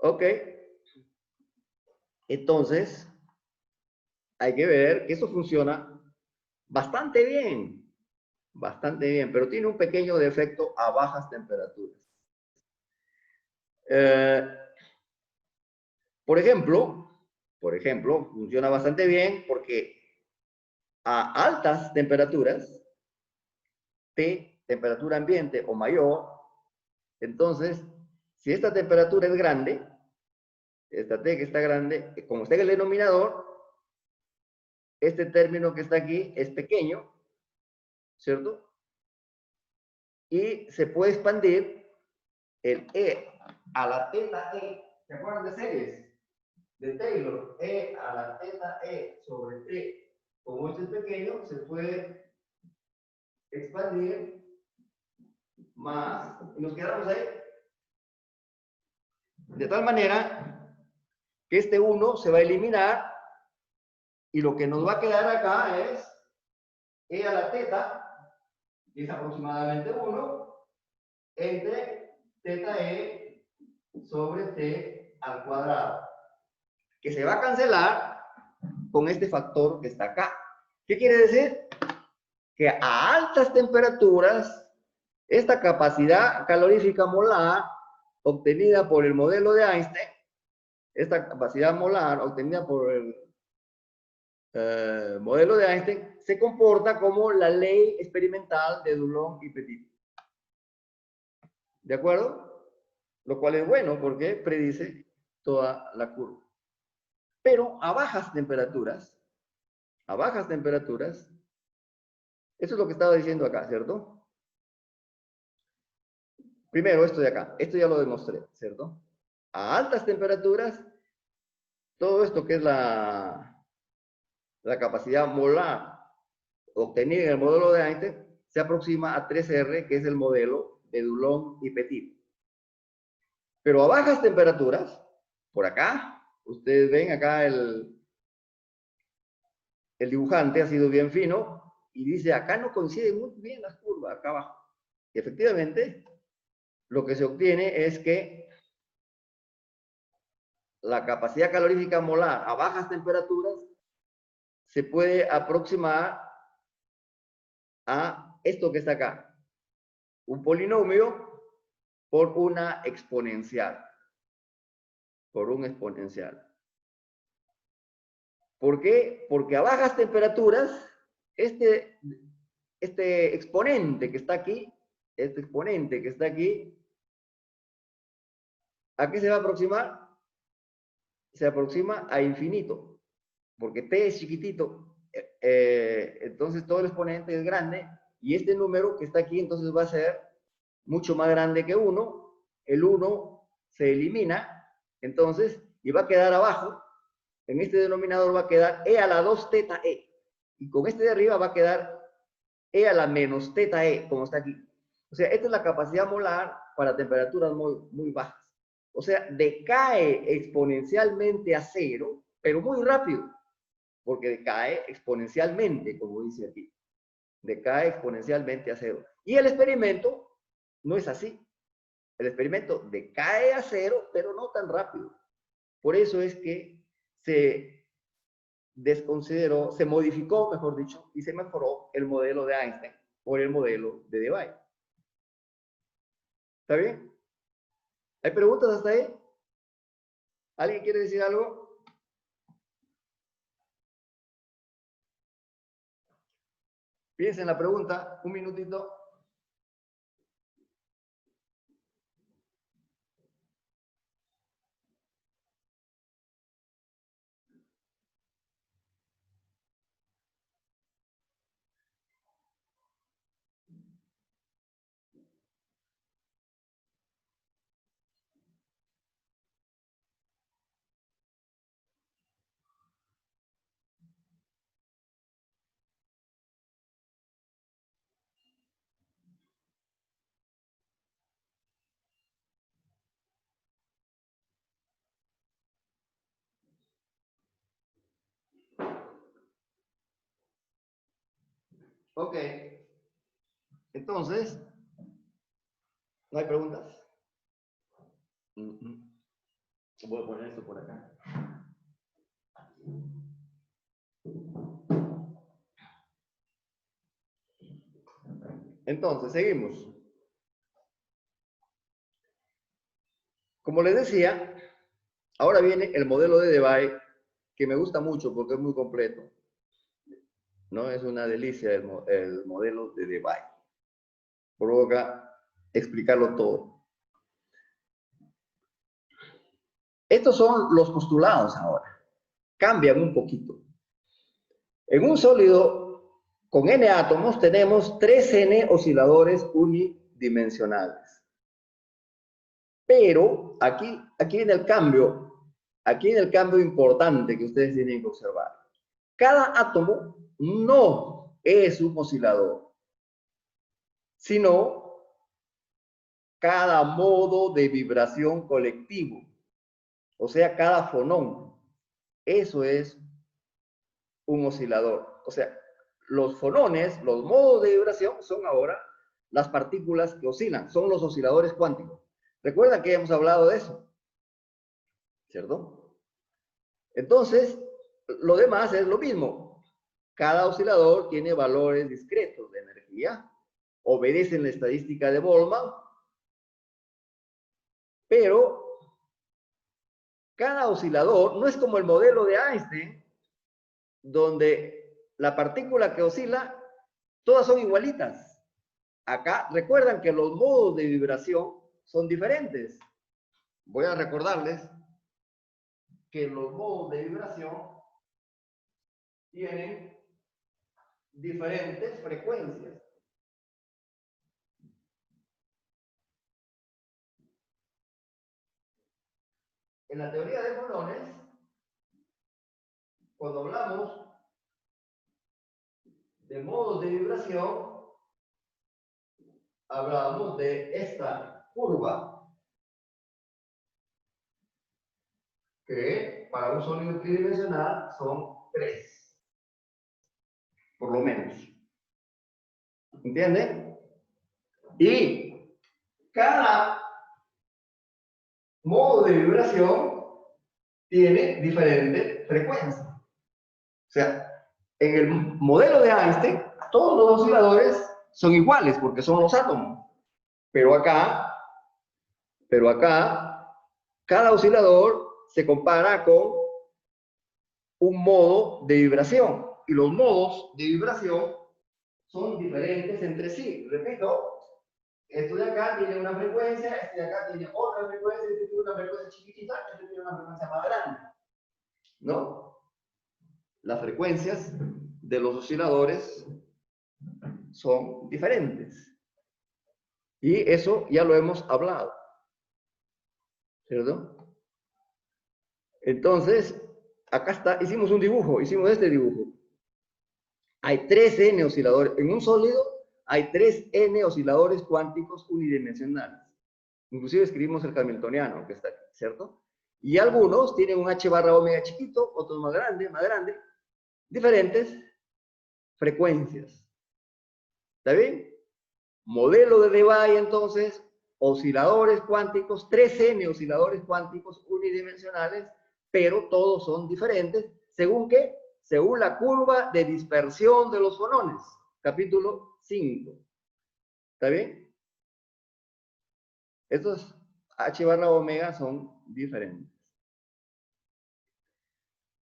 Ok. Entonces, hay que ver que eso funciona bastante bien, pero tiene un pequeño defecto a bajas temperaturas. Por ejemplo, funciona bastante bien porque a altas temperaturas, T, temperatura ambiente o mayor, entonces, si esta temperatura es grande, esta T que está grande, como está en el denominador, este término que está aquí es pequeño, ¿cierto? Y se puede expandir el E a la teta E. ¿Se acuerdan de series? De Taylor, E a la teta E sobre T. Como este es pequeño, se puede expandir más y nos quedamos ahí. De tal manera que este 1 se va a eliminar y lo que nos va a quedar acá es E a la teta, que es aproximadamente 1, entre teta E sobre T al cuadrado, que se va a cancelar con este factor que está acá. ¿Qué quiere decir? Que a altas temperaturas, esta capacidad calorífica molar obtenida por el modelo de Einstein, esta capacidad molar obtenida por el modelo de Einstein, se comporta como la ley experimental de Dulong y Petit. ¿De acuerdo? Lo cual es bueno porque predice toda la curva. Pero a bajas temperaturas, eso es lo que estaba diciendo acá, ¿cierto? Primero, esto de acá, esto ya lo demostré, ¿cierto? A altas temperaturas, todo esto que es la capacidad molar obtenida en el modelo de Einstein se aproxima a 3R, que es el modelo de Dulong y Petit. Pero a bajas temperaturas, por acá, ustedes ven acá el dibujante ha sido bien fino y dice, acá no coinciden muy bien las curvas, acá abajo. Y efectivamente, lo que se obtiene es que la capacidad calorífica molar a bajas temperaturas se puede aproximar a esto que está acá. Un polinomio por una exponencial. Por un exponencial. ¿Por qué? Porque a bajas temperaturas, este exponente que está aquí, ¿a qué se va a aproximar? Se aproxima a infinito, porque T es chiquitito, entonces todo el exponente es grande, y este número que está aquí entonces va a ser mucho más grande que 1, el 1 se elimina, entonces, y va a quedar abajo en este denominador va a quedar E a la 2 teta E. Y con este de arriba va a quedar E a la menos teta E, como está aquí. O sea, esta es la capacidad molar para temperaturas muy bajas. O sea, decae exponencialmente a cero, pero muy rápido, porque decae exponencialmente, como dice aquí. Decae exponencialmente a cero. Y el experimento no es así. El experimento decae a cero, pero no tan rápido. Por eso es que se desconsideró, se modificó, mejor dicho, y se mejoró el modelo de Einstein por el modelo de Debye. ¿Está bien? ¿Hay preguntas hasta ahí? ¿Alguien quiere decir algo? Piensen en la pregunta, un minutito. Ok. Entonces, ¿no hay preguntas? Voy a poner esto por acá. Entonces, seguimos. Como les decía, ahora viene el modelo de Debye, que me gusta mucho porque es muy completo. ¿No? Es una delicia el modelo de Debye. Provoca explicarlo todo. Estos son los postulados ahora. Cambian un poquito. En un sólido con n átomos tenemos 3n osciladores unidimensionales. Pero aquí en el cambio importante que ustedes tienen que observar. Cada átomo no es un oscilador, sino cada modo de vibración colectivo, o sea, cada fonón. Eso es un oscilador. O sea, los fonones, los modos de vibración, son ahora las partículas que oscilan, son los osciladores cuánticos. ¿Recuerdan que hemos hablado de eso? ¿Cierto? Entonces, lo demás es lo mismo. Cada oscilador tiene valores discretos de energía, obedecen la estadística de Boltzmann, pero cada oscilador no es como el modelo de Einstein, donde la partícula que oscila, todas son igualitas. Acá recuerdan que los modos de vibración son diferentes. Voy a recordarles que los modos de vibración tienen diferentes frecuencias. En la teoría de fonones, cuando hablamos de modos de vibración, hablamos de esta curva, que para un sólido tridimensional son 3, por lo menos. ¿Entienden? Y cada modo de vibración tiene diferente frecuencia. O sea, en el modelo de Einstein, todos los osciladores son iguales porque son los átomos. Pero acá, cada oscilador se compara con un modo de vibración. Y los modos de vibración son diferentes entre sí. Repito, esto de acá tiene una frecuencia, este de acá tiene otra frecuencia, este tiene una frecuencia chiquitita, este tiene una frecuencia más grande. ¿No? Las frecuencias de los osciladores son diferentes. Y eso ya lo hemos hablado. ¿Cierto? Entonces, Acá está, hicimos un dibujo, hicimos este dibujo. Hay 3n osciladores. En un sólido hay 3n osciladores cuánticos unidimensionales. Inclusive escribimos el hamiltoniano, que está aquí, ¿cierto? Y algunos tienen un h barra omega chiquito, otros más grande, diferentes frecuencias. ¿Está bien? Modelo de Debye, entonces, osciladores cuánticos, 3n osciladores cuánticos unidimensionales, pero todos son diferentes. ¿Según qué? Según la curva de dispersión de los fonones. Capítulo 5. ¿Está bien? Estos h barra omega son diferentes.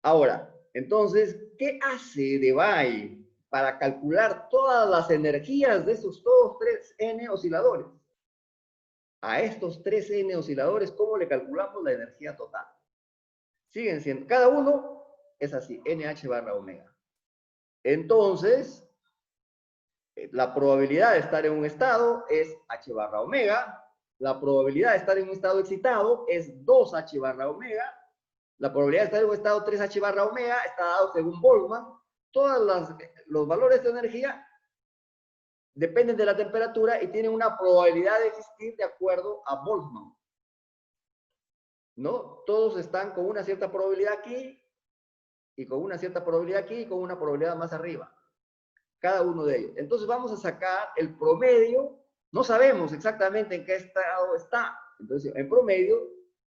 Ahora, entonces, ¿qué hace Debye para calcular todas las energías de esos todos 3n osciladores? A estos 3n osciladores, ¿cómo le calculamos la energía total? Siguen siendo, cada uno es así, nh barra omega. Entonces, la probabilidad de estar en un estado es h barra omega, la probabilidad de estar en un estado excitado es 2h barra omega, la probabilidad de estar en un estado 3h barra omega está dado según Boltzmann. Todos los valores de energía dependen de la temperatura y tienen una probabilidad de existir de acuerdo a Boltzmann. ¿No? Todos están con una cierta probabilidad aquí, y con una cierta probabilidad aquí, y con una probabilidad más arriba. Cada uno de ellos. Entonces vamos a sacar el promedio. No sabemos exactamente en qué estado está. Entonces, en promedio,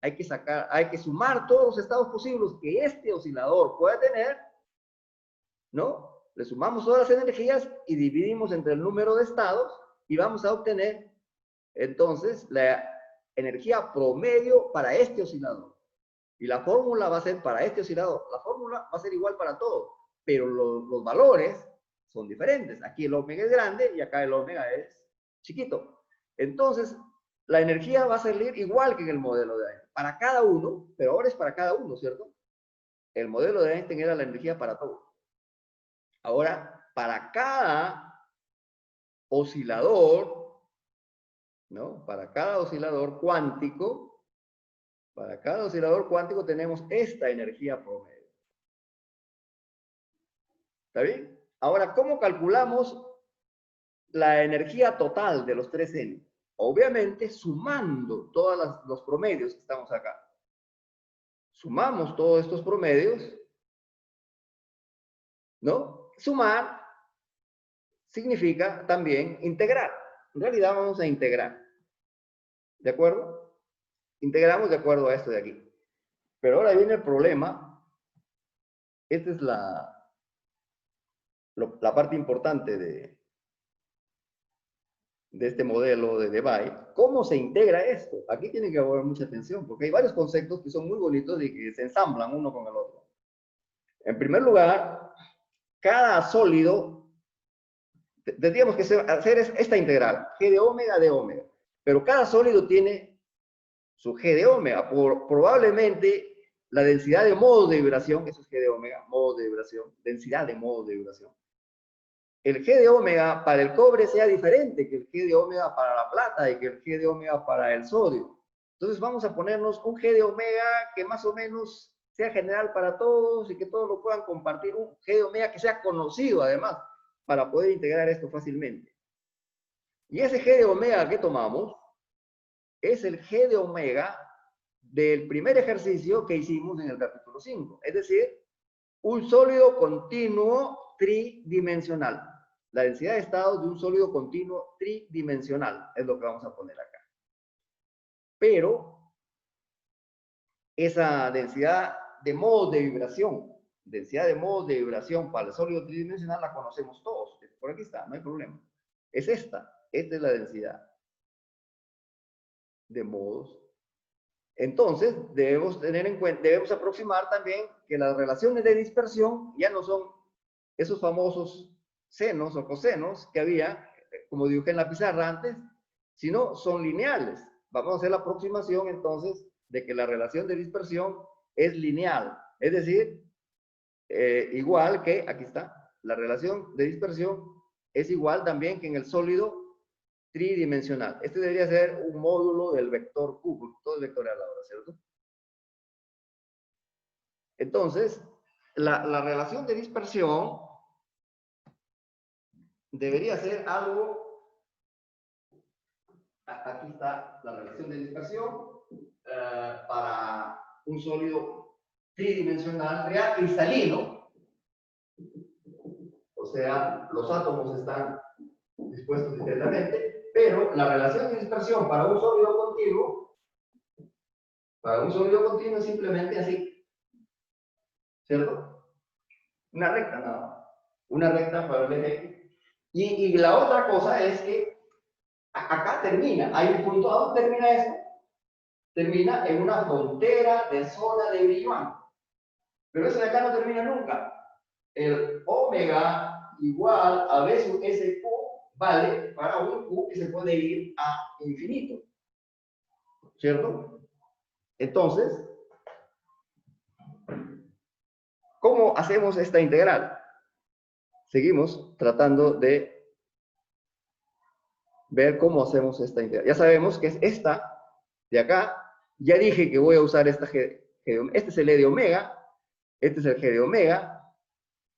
hay que sumar todos los estados posibles que este oscilador pueda tener, ¿no? Le sumamos todas las energías y dividimos entre el número de estados y vamos a obtener, entonces, la energía promedio para este oscilador. Y la fórmula va a ser para este oscilador. La fórmula va a ser igual para todos, pero los valores son diferentes. Aquí el omega es grande y acá el omega es chiquito. Entonces, la energía va a salir igual que en el modelo de Einstein. Para cada uno, pero ahora es para cada uno, ¿cierto? El modelo de Einstein era la energía para todos. Ahora, para cada oscilador, ¿no? Para cada oscilador cuántico, tenemos esta energía promedio. ¿Está bien? Ahora, ¿cómo calculamos la energía total de los 3n? Obviamente, sumando todos los promedios que estamos acá. Sumamos todos estos promedios, ¿no? Sumar significa también integrar. En realidad vamos a integrar. ¿De acuerdo? Integramos de acuerdo a esto de aquí. Pero ahora viene el problema. Esta es la parte importante de este modelo de Debye. ¿Cómo se integra esto? Aquí tiene que haber mucha atención, porque hay varios conceptos que son muy bonitos y que se ensamblan uno con el otro. En primer lugar, cada sólido, tendríamos que hacer esta integral, g de omega de omega, pero cada sólido tiene su g de omega. Probablemente la densidad de modos de vibración, eso es g de omega, modos de vibración, densidad de modos de vibración. El G de omega para el cobre sea diferente que el G de omega para la plata y que el G de omega para el sodio. Entonces vamos a ponernos un G de omega que más o menos sea general para todos y que todos lo puedan compartir, un G de omega que sea conocido además, para poder integrar esto fácilmente. Y ese G de omega que tomamos es el G de omega del primer ejercicio que hicimos en el capítulo 5, es decir, un sólido continuo tridimensional. La densidad de estados de un sólido continuo tridimensional es lo que vamos a poner acá. Pero esa densidad de modos de vibración para el sólido tridimensional la conocemos todos. Por aquí está, no hay problema. Es esta es la densidad de modos. Entonces, debemos tener en cuenta, debemos aproximar también que las relaciones de dispersión ya no son esos famosos senos o cosenos que había, como dibujé en la pizarra antes, sino son lineales. Vamos a hacer la aproximación entonces de que la relación de dispersión es lineal, es decir, igual que, aquí está, la relación de dispersión es igual también que en el sólido tridimensional. Este debería ser un módulo del vector Q, porque todo es vectorial ahora, ¿cierto? Entonces, la relación de dispersión debería ser algo, aquí está la relación de dispersión para un sólido tridimensional real cristalino, o sea, los átomos están dispuestos discretamente, pero la relación de dispersión para un sólido continuo es simplemente así, ¿cierto? Una recta nada más, una recta para el eje X. Y la otra cosa es que acá termina, hay un punto, ¿a dónde termina esto? Termina en una frontera de zona de Brillouin. Pero eso de acá no termina nunca. El omega igual a B sub SQ vale para un Q que se puede ir a infinito. ¿Cierto? Entonces, ¿cómo hacemos esta integral? Seguimos tratando de ver cómo hacemos esta integral. Ya sabemos que es esta de acá. Ya dije que voy a usar esta G este es el E de omega, este es el G de omega,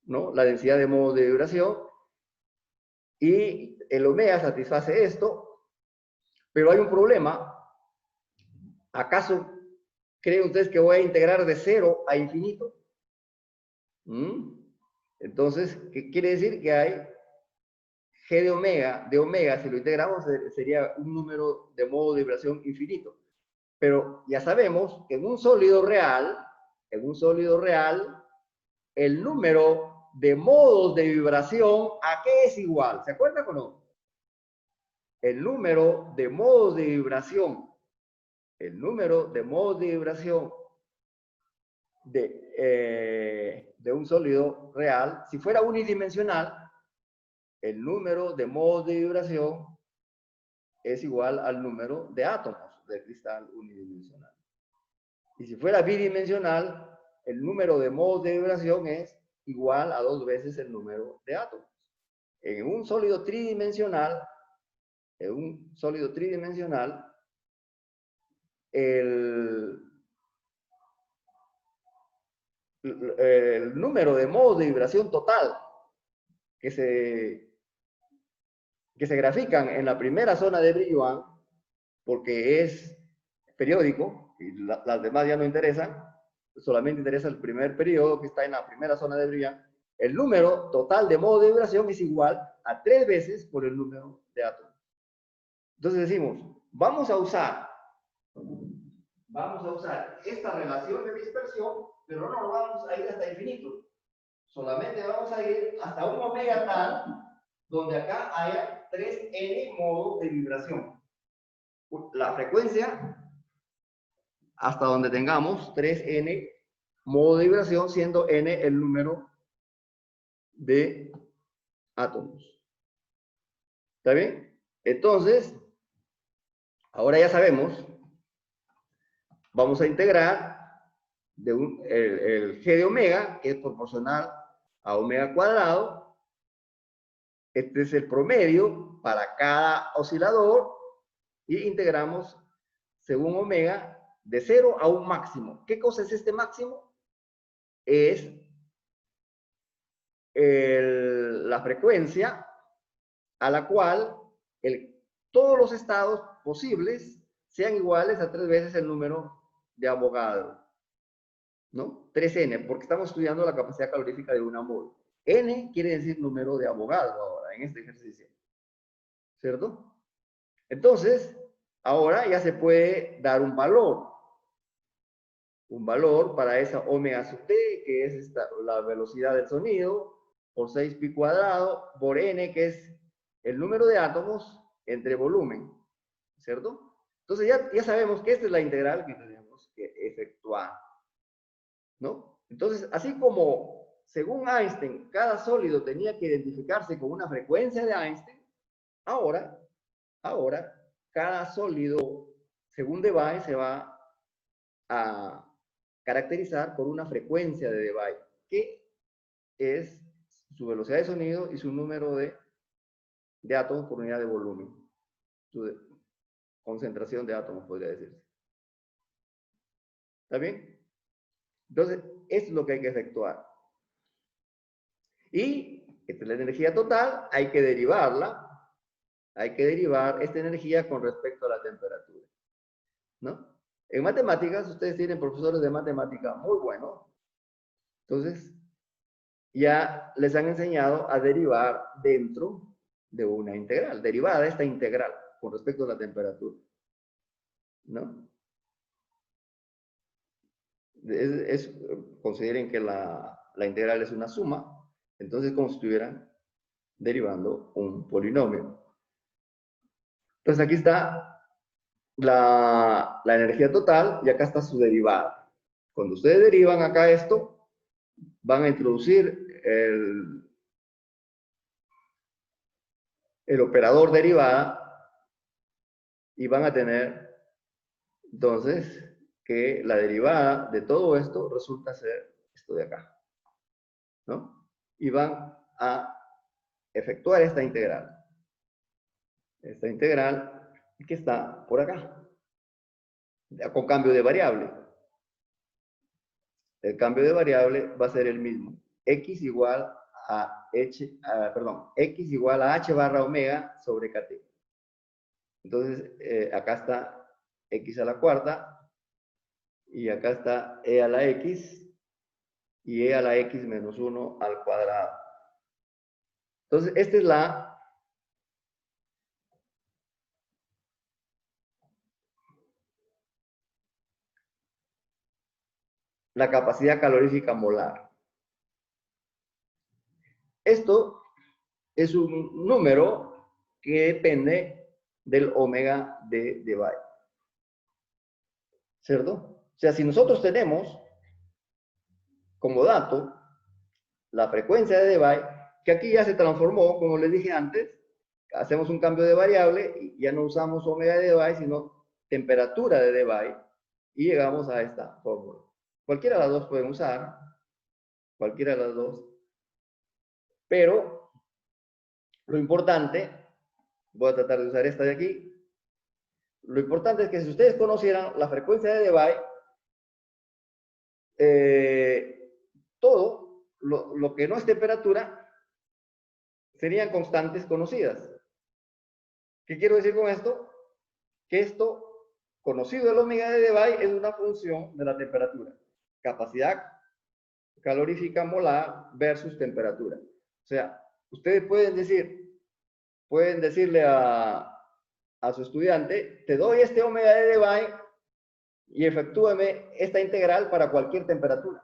¿no? La densidad de modos de vibración. Y el omega satisface esto, pero hay un problema. ¿Acaso creen ustedes que voy a integrar de 0 a infinito? Entonces, ¿qué quiere decir? Que hay G de omega, si lo integramos, sería un número de modo de vibración infinito. Pero ya sabemos que en un sólido real, el número de modos de vibración, ¿a qué es igual? ¿Se acuerdan o no? El número de modos de vibración de un sólido real, si fuera unidimensional, el número de modos de vibración es igual al número de átomos del cristal unidimensional. Y si fuera bidimensional, el número de modos de vibración es igual a 2 veces el número de átomos. En un sólido tridimensional, el número de modos de vibración total que se grafican en la primera zona de Brillouin, porque es periódico, y las demás ya no interesan, solamente interesa el primer periodo que está en la primera zona de Brillouin, el número total de modos de vibración es igual a 3 veces por el número de átomos. Entonces decimos, vamos a usar esta relación de dispersión, pero no vamos a ir hasta infinito. Solamente vamos a ir hasta un omega tal, donde acá haya 3n modos de vibración. La frecuencia, hasta donde tengamos 3n modos de vibración, siendo n el número de átomos. ¿Está bien? Entonces, ahora ya sabemos, vamos a integrar el g de omega, que es proporcional a omega cuadrado. Este es el promedio para cada oscilador y integramos según omega de 0 a un máximo. ¿Qué cosa es este máximo? Es la frecuencia a la cual todos los estados posibles sean iguales a 3 veces el número de Avogadro, ¿no? 3n, porque estamos estudiando la capacidad calorífica de una mol. N quiere decir número de Avogadro ahora, en este ejercicio, ¿cierto? Entonces, ahora ya se puede dar un valor para esa omega sub t, que es la velocidad del sonido, por 6pi cuadrado, por n, que es el número de átomos entre volumen, ¿cierto? Entonces ya sabemos que esta es la integral que tenemos que efectuar, ¿no? Entonces, así como según Einstein, cada sólido tenía que identificarse con una frecuencia de Einstein, ahora, cada sólido, según Debye, se va a caracterizar por una frecuencia de Debye, que es su velocidad de sonido y su número de átomos por unidad de volumen. Su concentración de átomos, podría decirse. ¿Está bien? Entonces, esto es lo que hay que efectuar. Y esta es la energía total, hay que derivarla. Hay que derivar esta energía con respecto a la temperatura, ¿no? En matemáticas, ustedes tienen profesores de matemática muy buenos. Entonces, ya les han enseñado a derivar dentro de una integral, derivada de esta integral con respecto a la temperatura, ¿no? Consideren que la integral es una suma, entonces como si estuvieran derivando un polinomio. Entonces aquí está la energía total y acá está su derivada. Cuando ustedes derivan acá esto, van a introducir el operador derivada y van a tener entonces que la derivada de todo esto resulta ser esto de acá, ¿no? Y van a efectuar esta integral que está por acá, con cambio de variable. El cambio de variable va a ser el mismo, x igual a h barra omega sobre kt. Entonces, acá está x a la cuarta, y acá está e a la x, y e a la x menos 1 al cuadrado. Entonces, esta es la capacidad calorífica molar. Esto es un número que depende del omega de Debye. ¿Cierto? O sea, si nosotros tenemos como dato la frecuencia de Debye, que aquí ya se transformó, como les dije antes, hacemos un cambio de variable y ya no usamos omega de Debye, sino temperatura de Debye, y llegamos a esta fórmula. Cualquiera de las dos pueden usar, cualquiera de las dos, pero lo importante, voy a tratar de usar esta de aquí, lo importante es que si ustedes conocieran la frecuencia de Debye, todo lo que no es temperatura serían constantes conocidas. ¿Qué quiero decir con esto? Que esto, conocido el omega de Debye, es una función de la temperatura. Capacidad calorífica molar versus temperatura. O sea, ustedes pueden decirle a su estudiante, te doy este omega de Debye y efectúame esta integral para cualquier temperatura.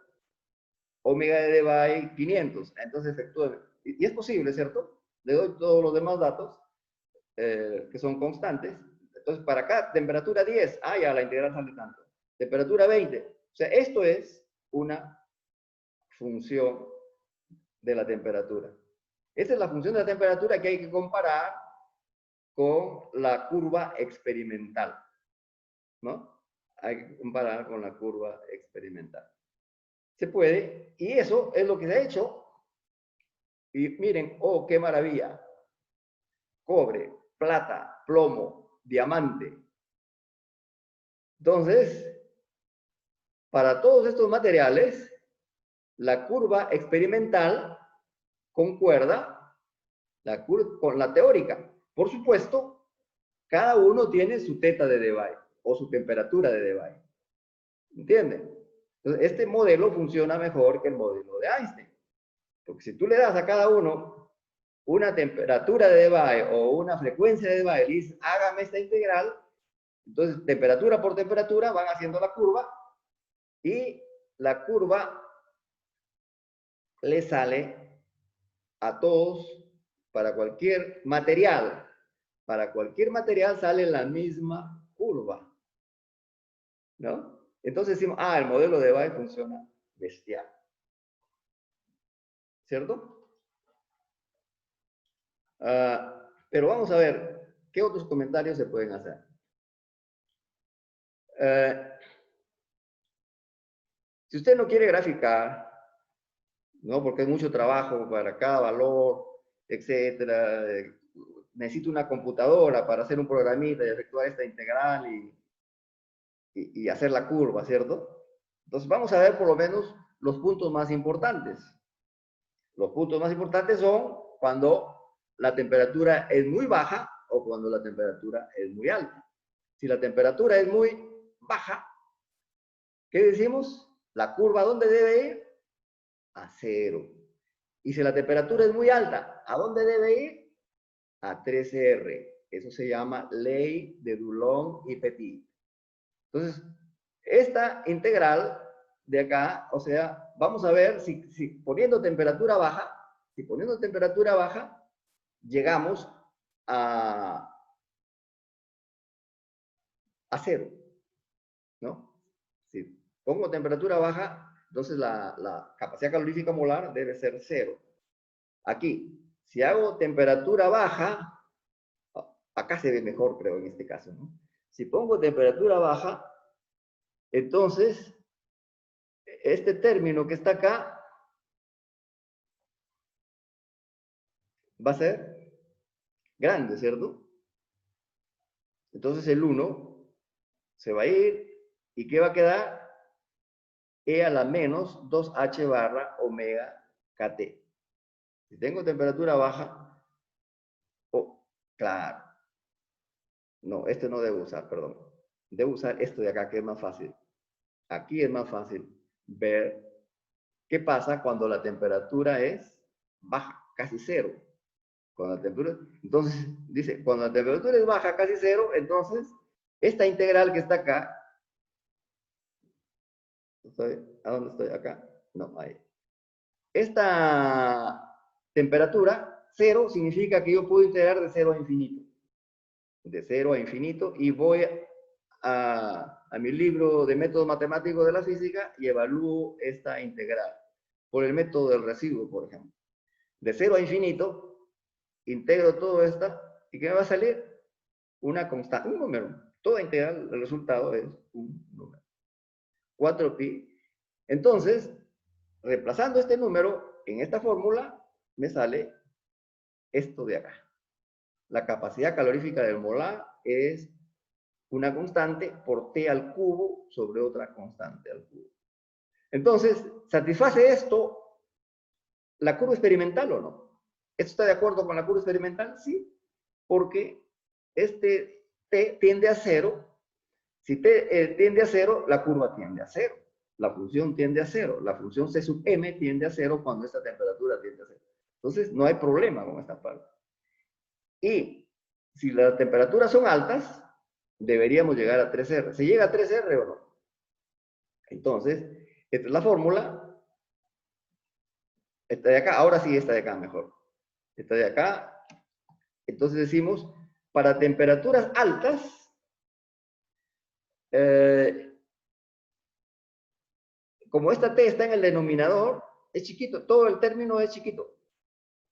Omega de Debye 500, entonces efectúame. Y es posible, ¿cierto? Le doy todos los demás datos que son constantes. Entonces, para acá, temperatura 10, ya la integral sale tanto. Temperatura 20. O sea, esto es una función de la temperatura. Esta es la función de la temperatura que hay que comparar con la curva experimental, ¿no? Hay que comparar con la curva experimental. Se puede, y eso es lo que se ha hecho. Y miren, oh, qué maravilla. Cobre, plata, plomo, diamante. Entonces, para todos estos materiales, la curva experimental concuerda con la teórica. Por supuesto, cada uno tiene su teta de Debye o su temperatura de Debye. ¿Entienden? Entonces, este modelo funciona mejor que el modelo de Einstein. Porque si tú le das a cada uno una temperatura de Debye o una frecuencia de Debye y dices, hágame esta integral, entonces temperatura por temperatura van haciendo la curva y la curva le sale a todos para cualquier material. Para cualquier material sale la misma curva, ¿no? Entonces decimos, el modelo de Debye funciona bestial. ¿Cierto? Pero vamos a ver, ¿qué otros comentarios se pueden hacer? Si usted no quiere graficar, ¿no? Porque es mucho trabajo para cada valor, etcétera. Necesito una computadora para hacer un programita y efectuar esta integral y hacer la curva, ¿cierto? Entonces vamos a ver por lo menos los puntos más importantes. Los puntos más importantes son cuando la temperatura es muy baja o cuando la temperatura es muy alta. Si la temperatura es muy baja, ¿qué decimos? La curva, ¿a dónde debe ir? A 0. Y si la temperatura es muy alta, ¿a dónde debe ir? A 3R. Eso se llama ley de Dulong y Petit. Entonces, esta integral de acá, o sea, vamos a ver si poniendo temperatura baja, llegamos a 0, ¿no? Si pongo temperatura baja, entonces la capacidad calorífica molar debe ser 0. Aquí, si hago temperatura baja, acá se ve mejor, creo, en este caso, ¿no? Si pongo temperatura baja, entonces, este término que está acá va a ser grande, ¿cierto? Entonces el 1 se va a ir, ¿y qué va a quedar? E a la menos 2H barra omega KT. Si tengo temperatura baja, oh, claro, no, este no debo usar, perdón. Debo usar esto de acá, que es más fácil. Aquí es más fácil ver qué pasa cuando la temperatura es baja, casi 0. Cuando la temperatura, entonces, dice, cuando la temperatura es baja, casi 0, entonces, esta integral que está acá, ¿a dónde estoy? Acá. No, ahí. Esta temperatura, 0, significa que yo puedo integrar de 0 a infinito. De 0 a infinito, y voy a mi libro de método matemático de la física y evalúo esta integral por el método del residuo, por ejemplo. De 0 a infinito, integro todo esto, ¿y qué me va a salir? Una constante, un número. Toda integral, el resultado es un número. 4pi. Entonces, reemplazando este número en esta fórmula, me sale esto de acá. La capacidad calorífica del molar es una constante por T al cubo sobre otra constante al cubo. Entonces, ¿satisface esto la curva experimental o no? ¿Esto está de acuerdo con la curva experimental? Sí, porque este T tiende a 0. Si T tiende a 0, la curva tiende a 0. La función tiende a 0. La función C sub m tiende a 0 cuando esta temperatura tiende a 0. Entonces, no hay problema con esta parte. Y si las temperaturas son altas, deberíamos llegar a 3R. ¿Se llega a 3R o no? Entonces, esta es la fórmula. Esta de acá, ahora sí, esta de acá mejor. Esta de acá. Entonces decimos, para temperaturas altas, como esta T está en el denominador, es chiquito, todo el término es chiquito.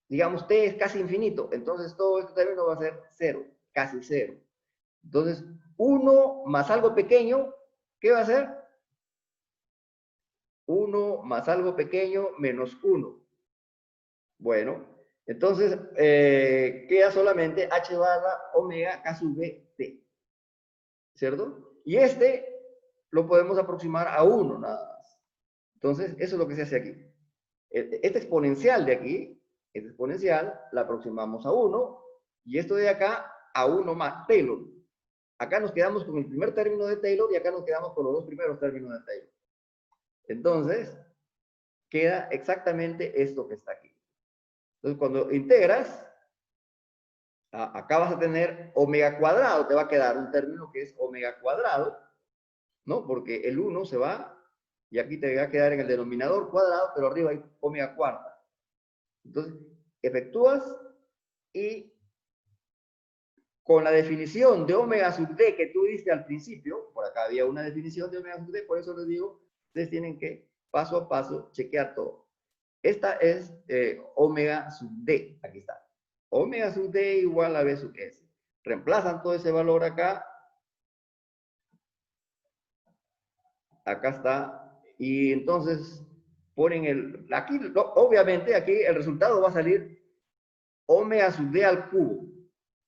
Digamos, T es casi infinito, entonces todo este término va a ser 0, casi 0. Entonces, 1 más algo pequeño, ¿qué va a ser? 1 más algo pequeño menos 1. Bueno, entonces queda solamente h barra omega k sub b t. ¿Cierto? Y este lo podemos aproximar a 1 nada más. Entonces, eso es lo que se hace aquí. Esta exponencial de aquí, esta exponencial, la aproximamos a 1, y esto de acá a 1 más Taylor. Acá nos quedamos con el primer término de Taylor y acá nos quedamos con los dos primeros términos de Taylor. Entonces, queda exactamente esto que está aquí. Entonces, cuando integras, acá vas a tener omega cuadrado, te va a quedar un término que es omega cuadrado, ¿no? Porque el 1 se va, y aquí te va a quedar en el denominador cuadrado, pero arriba hay omega cuarta. Entonces, efectúas y con la definición de omega sub d que tú diste al principio, por acá había una definición de omega sub d, por eso les digo, ustedes tienen que paso a paso chequear todo. Esta es omega sub d, aquí está. Omega sub d igual a b sub s. Reemplazan todo ese valor acá. Acá está. Y entonces ponen aquí, obviamente aquí el resultado va a salir omega sub d al cubo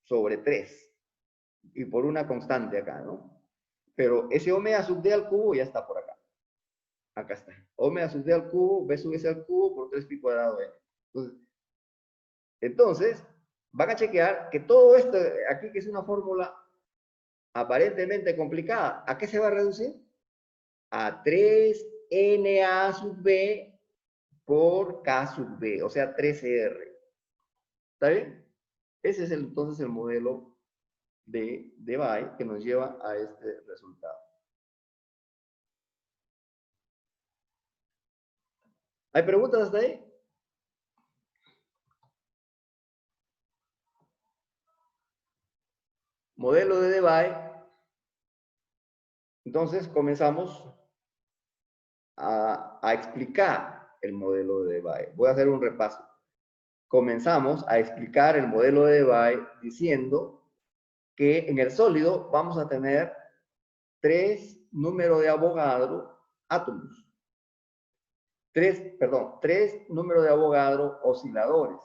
sobre 3. Y por una constante acá, ¿no? Pero ese omega sub d al cubo ya está por acá. Acá está. Omega sub d al cubo, b sub s al cubo por 3 pi cuadrado n. Entonces, van a chequear que todo esto aquí, que es una fórmula aparentemente complicada, ¿a qué se va a reducir? A 3na sub b por k sub b, o sea, 3r. ¿Está bien? Ese es entonces el modelo de Debye que nos lleva a este resultado. ¿Hay preguntas hasta ahí? Modelo de Debye. Entonces comenzamos a explicar el modelo de Debye. Voy a hacer un repaso. Comenzamos a explicar el modelo de Debye diciendo que en el sólido vamos a tener 3 números de Avogadro átomos. 3 números de Avogadro osciladores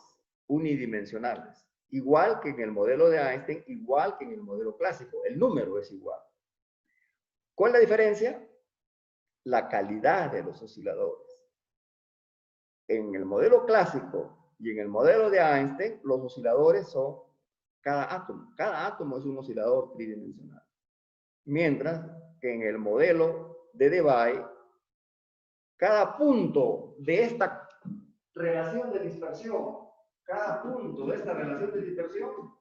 unidimensionales. Igual que en el modelo de Einstein, igual que en el modelo clásico. El número es igual. ¿Cuál es la diferencia? La calidad de los osciladores. En el modelo clásico y en el modelo de Einstein, los osciladores son cada átomo. Cada átomo es un oscilador tridimensional. Mientras que en el modelo de Debye, cada punto de esta relación de dispersión, cada punto de esta relación de dispersión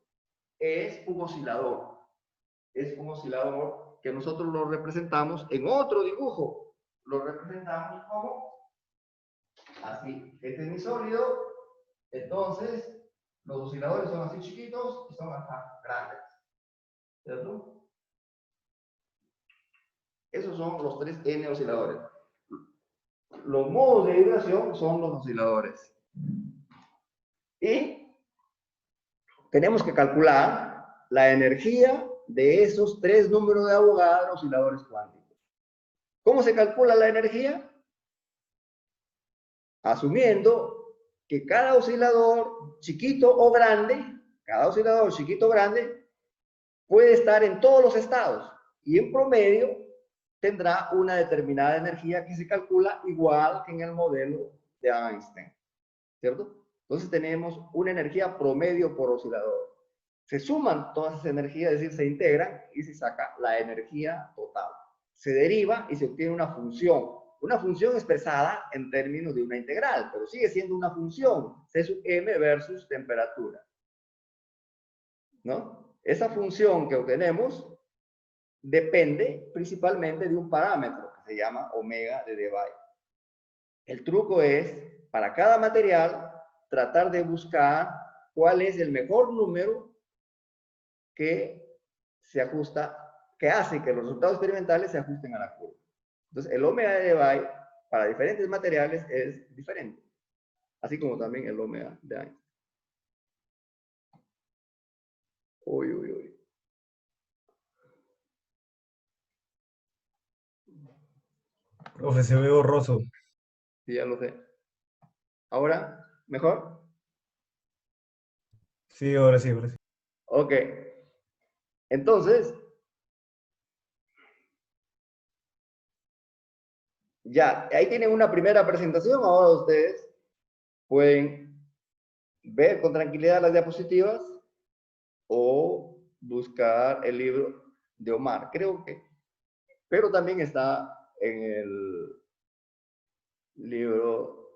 es un oscilador. Es un oscilador que nosotros lo representamos en otro dibujo. Lo representamos como así. Este es mi sólido. Entonces, los osciladores son así chiquitos y son hasta grandes. ¿Cierto? Esos son los 3N osciladores. Los modos de vibración son los osciladores. Y tenemos que calcular la energía de esos 3 números de Avogadro osciladores cuánticos. ¿Cómo se calcula la energía? Asumiendo que cada oscilador chiquito o grande, puede estar en todos los estados y en promedio tendrá una determinada energía que se calcula igual que en el modelo de Einstein, ¿cierto? Entonces tenemos una energía promedio por oscilador. Se suman todas esas energías, es decir, se integran y se saca la energía total. Se deriva y se obtiene una función expresada en términos de una integral, pero sigue siendo una función, C sub m versus temperatura, ¿no? Esa función que obtenemos depende principalmente de un parámetro que se llama omega de Debye. El truco es, para cada material, tratar de buscar cuál es el mejor número que se ajusta, que hace que los resultados experimentales se ajusten a la curva. Entonces, el omega de Debye para diferentes materiales es diferente, así como también el omega de Einstein. Uy, uy, uy. Profe, se ve borroso. Sí, ya lo sé. ¿Ahora? ¿Mejor? Sí, ahora sí, ahora sí. Ok. Entonces, ya, ahí tienen una primera presentación. Ahora ustedes pueden ver con tranquilidad las diapositivas o buscar el libro de Omar. Creo que, pero también está en el libro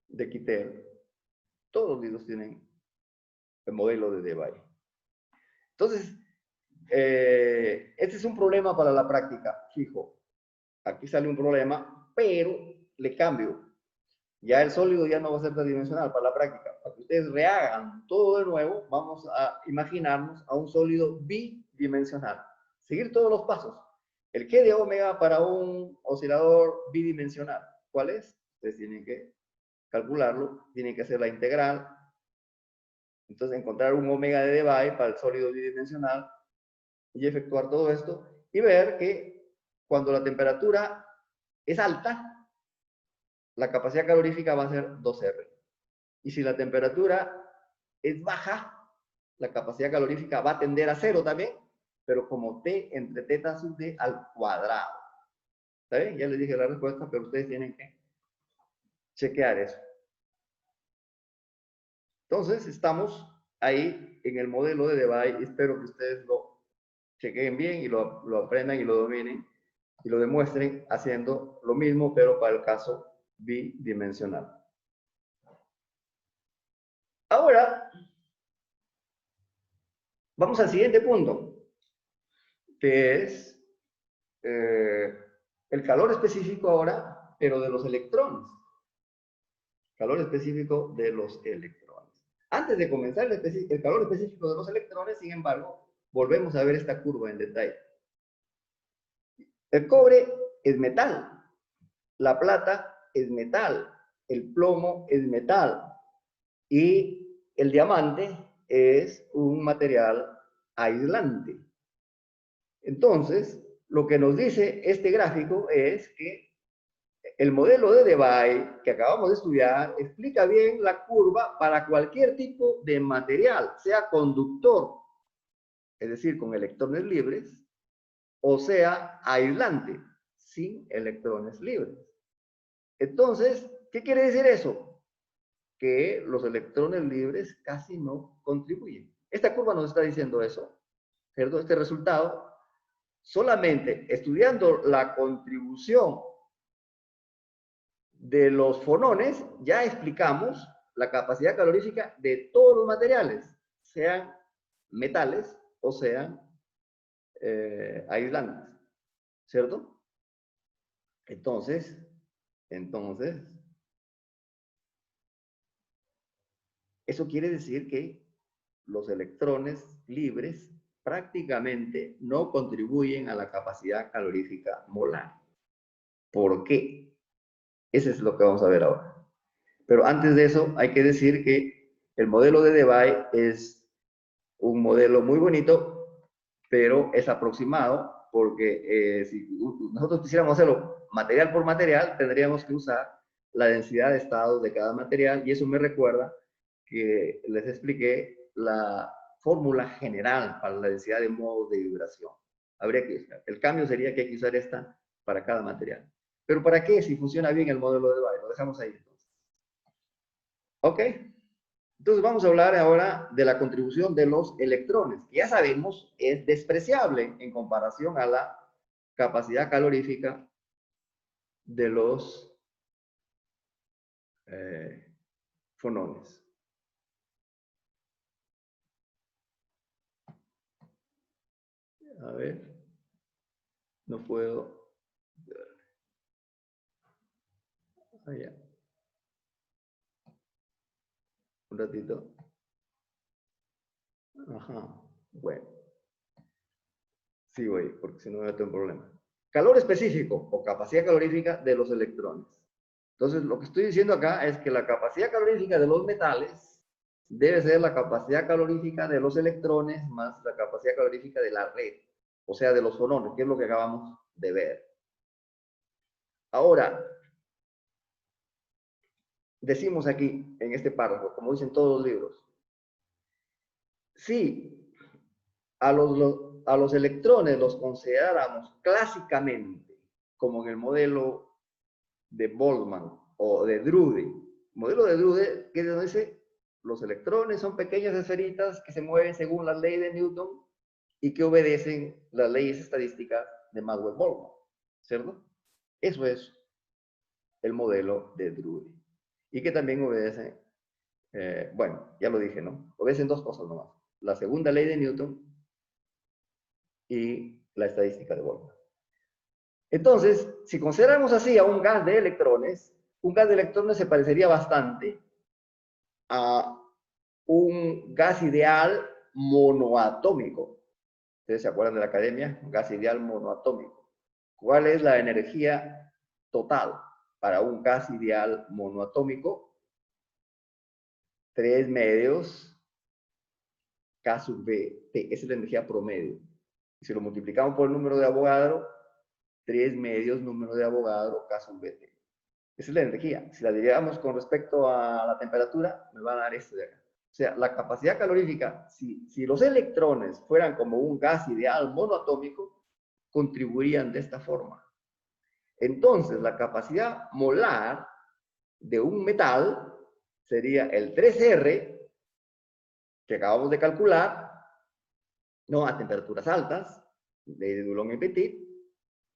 de Kittel. Todos los libros tienen el modelo de Debye. Entonces, este es un problema para la práctica, fijo. Aquí sale un problema, pero le cambio. Ya el sólido ya no va a ser tridimensional para la práctica. Para que ustedes rehagan todo de nuevo, vamos a imaginarnos a un sólido bidimensional. Seguir todos los pasos. El G de omega para un oscilador bidimensional. ¿Cuál es? Ustedes tienen que calcularlo, tienen que hacer la integral. Entonces encontrar un omega de Debye para el sólido bidimensional y efectuar todo esto y ver que cuando la temperatura es alta, la capacidad calorífica va a ser 2R. Y si la temperatura es baja, la capacidad calorífica va a tender a 0 también, pero como T entre teta sub D al cuadrado. ¿Está bien? Ya les dije la respuesta, pero ustedes tienen que chequear eso. Entonces, estamos ahí en el modelo de Debye. Espero que ustedes lo chequeen bien y lo aprendan y lo dominen y lo demuestren haciendo lo mismo, pero para el caso bidimensional. Ahora, vamos al siguiente punto, que es el calor específico ahora, pero de los electrones. Calor específico de los electrones. Antes de comenzar el calor específico de los electrones, sin embargo, volvemos a ver esta curva en detalle. El cobre es metal, la plata es metal, el plomo es metal y el diamante es un material aislante. Entonces, lo que nos dice este gráfico es que el modelo de Debye que acabamos de estudiar explica bien la curva para cualquier tipo de material, sea conductor, es decir, con electrones libres, o sea aislante, sin electrones libres. Entonces, ¿qué quiere decir eso? Que los electrones libres casi no contribuyen. Esta curva nos está diciendo eso, ¿cierto? Este resultado, solamente estudiando la contribución de los fonones, ya explicamos la capacidad calorífica de todos los materiales, sean metales o sean aislantes, ¿cierto? Entonces, eso quiere decir que los electrones libres prácticamente no contribuyen a la capacidad calorífica molar. ¿Por qué? Eso es lo que vamos a ver ahora. Pero antes de eso, hay que decir que el modelo de Debye es un modelo muy bonito, pero es aproximado, porque si nosotros quisiéramos hacerlo material por material, tendríamos que usar la densidad de estados de cada material, y eso me recuerda que les expliqué la fórmula general para la densidad de modos de vibración. Habría que usar. El cambio sería que hay que usar esta para cada material. ¿Pero para qué? Si funciona bien el modelo de Debye. Lo dejamos ahí entonces. ¿Ok? Entonces vamos a hablar ahora de la contribución de los electrones, que ya sabemos es despreciable en comparación a la capacidad calorífica de los fonones. A ver, no puedo. Allá. Un ratito. Ajá, bueno. Sí, voy, porque si no me meto en problema. Calor específico o capacidad calorífica de los electrones. Entonces, lo que estoy diciendo acá es que la capacidad calorífica de los metales debe ser la capacidad calorífica de los electrones más la capacidad calorífica de la red, o sea, de los fonones, que es lo que acabamos de ver. Ahora, decimos aquí, en este párrafo, como dicen todos los libros, si a los electrones los consideráramos clásicamente, como en el modelo de Boltzmann o de Drude. El modelo de Drude, que dice, los electrones son pequeñas esferitas que se mueven según la ley de Newton y que obedecen las leyes estadísticas de Maxwell-Boltzmann, ¿cierto? Eso es el modelo de Drude. Y que también obedece, bueno, ya lo dije, ¿no? Obedecen dos cosas nomás. La segunda ley de Newton y la estadística de Boltzmann. Entonces, si consideramos así a un gas de electrones se parecería bastante a un gas ideal monoatómico. ¿Ustedes se acuerdan de la academia? Un gas ideal monoatómico. ¿Cuál es la energía total para un gas ideal monoatómico? 3 medios K sub B. Esa es la energía promedio. Y si lo multiplicamos por el número de Avogadro, 3 medios número de Avogadro K sub BT. Esa es la energía. Si la derivamos con respecto a la temperatura, me va a dar esto de acá. O sea, la capacidad calorífica, si los electrones fueran como un gas ideal monoatómico, contribuirían de esta forma. Entonces, la capacidad molar de un metal sería el 3R, que acabamos de calcular, ¿no? A temperaturas altas, de Dulong y Petit,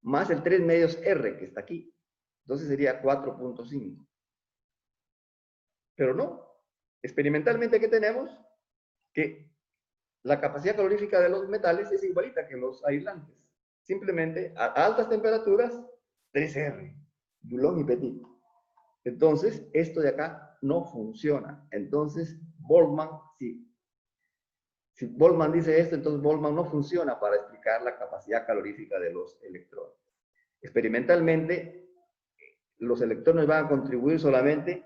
más el 3 medios R, que está aquí. Entonces sería 4.5. Pero no. Experimentalmente, ¿qué tenemos? Que la capacidad calorífica de los metales es igualita que los aislantes. Simplemente, a altas temperaturas, 3R, Dulong y Petit. Entonces, esto de acá no funciona. Entonces, Boltzmann, si Boltzmann dice esto, entonces Boltzmann no funciona para explicar la capacidad calorífica de los electrones. Experimentalmente, los electrones van a contribuir solamente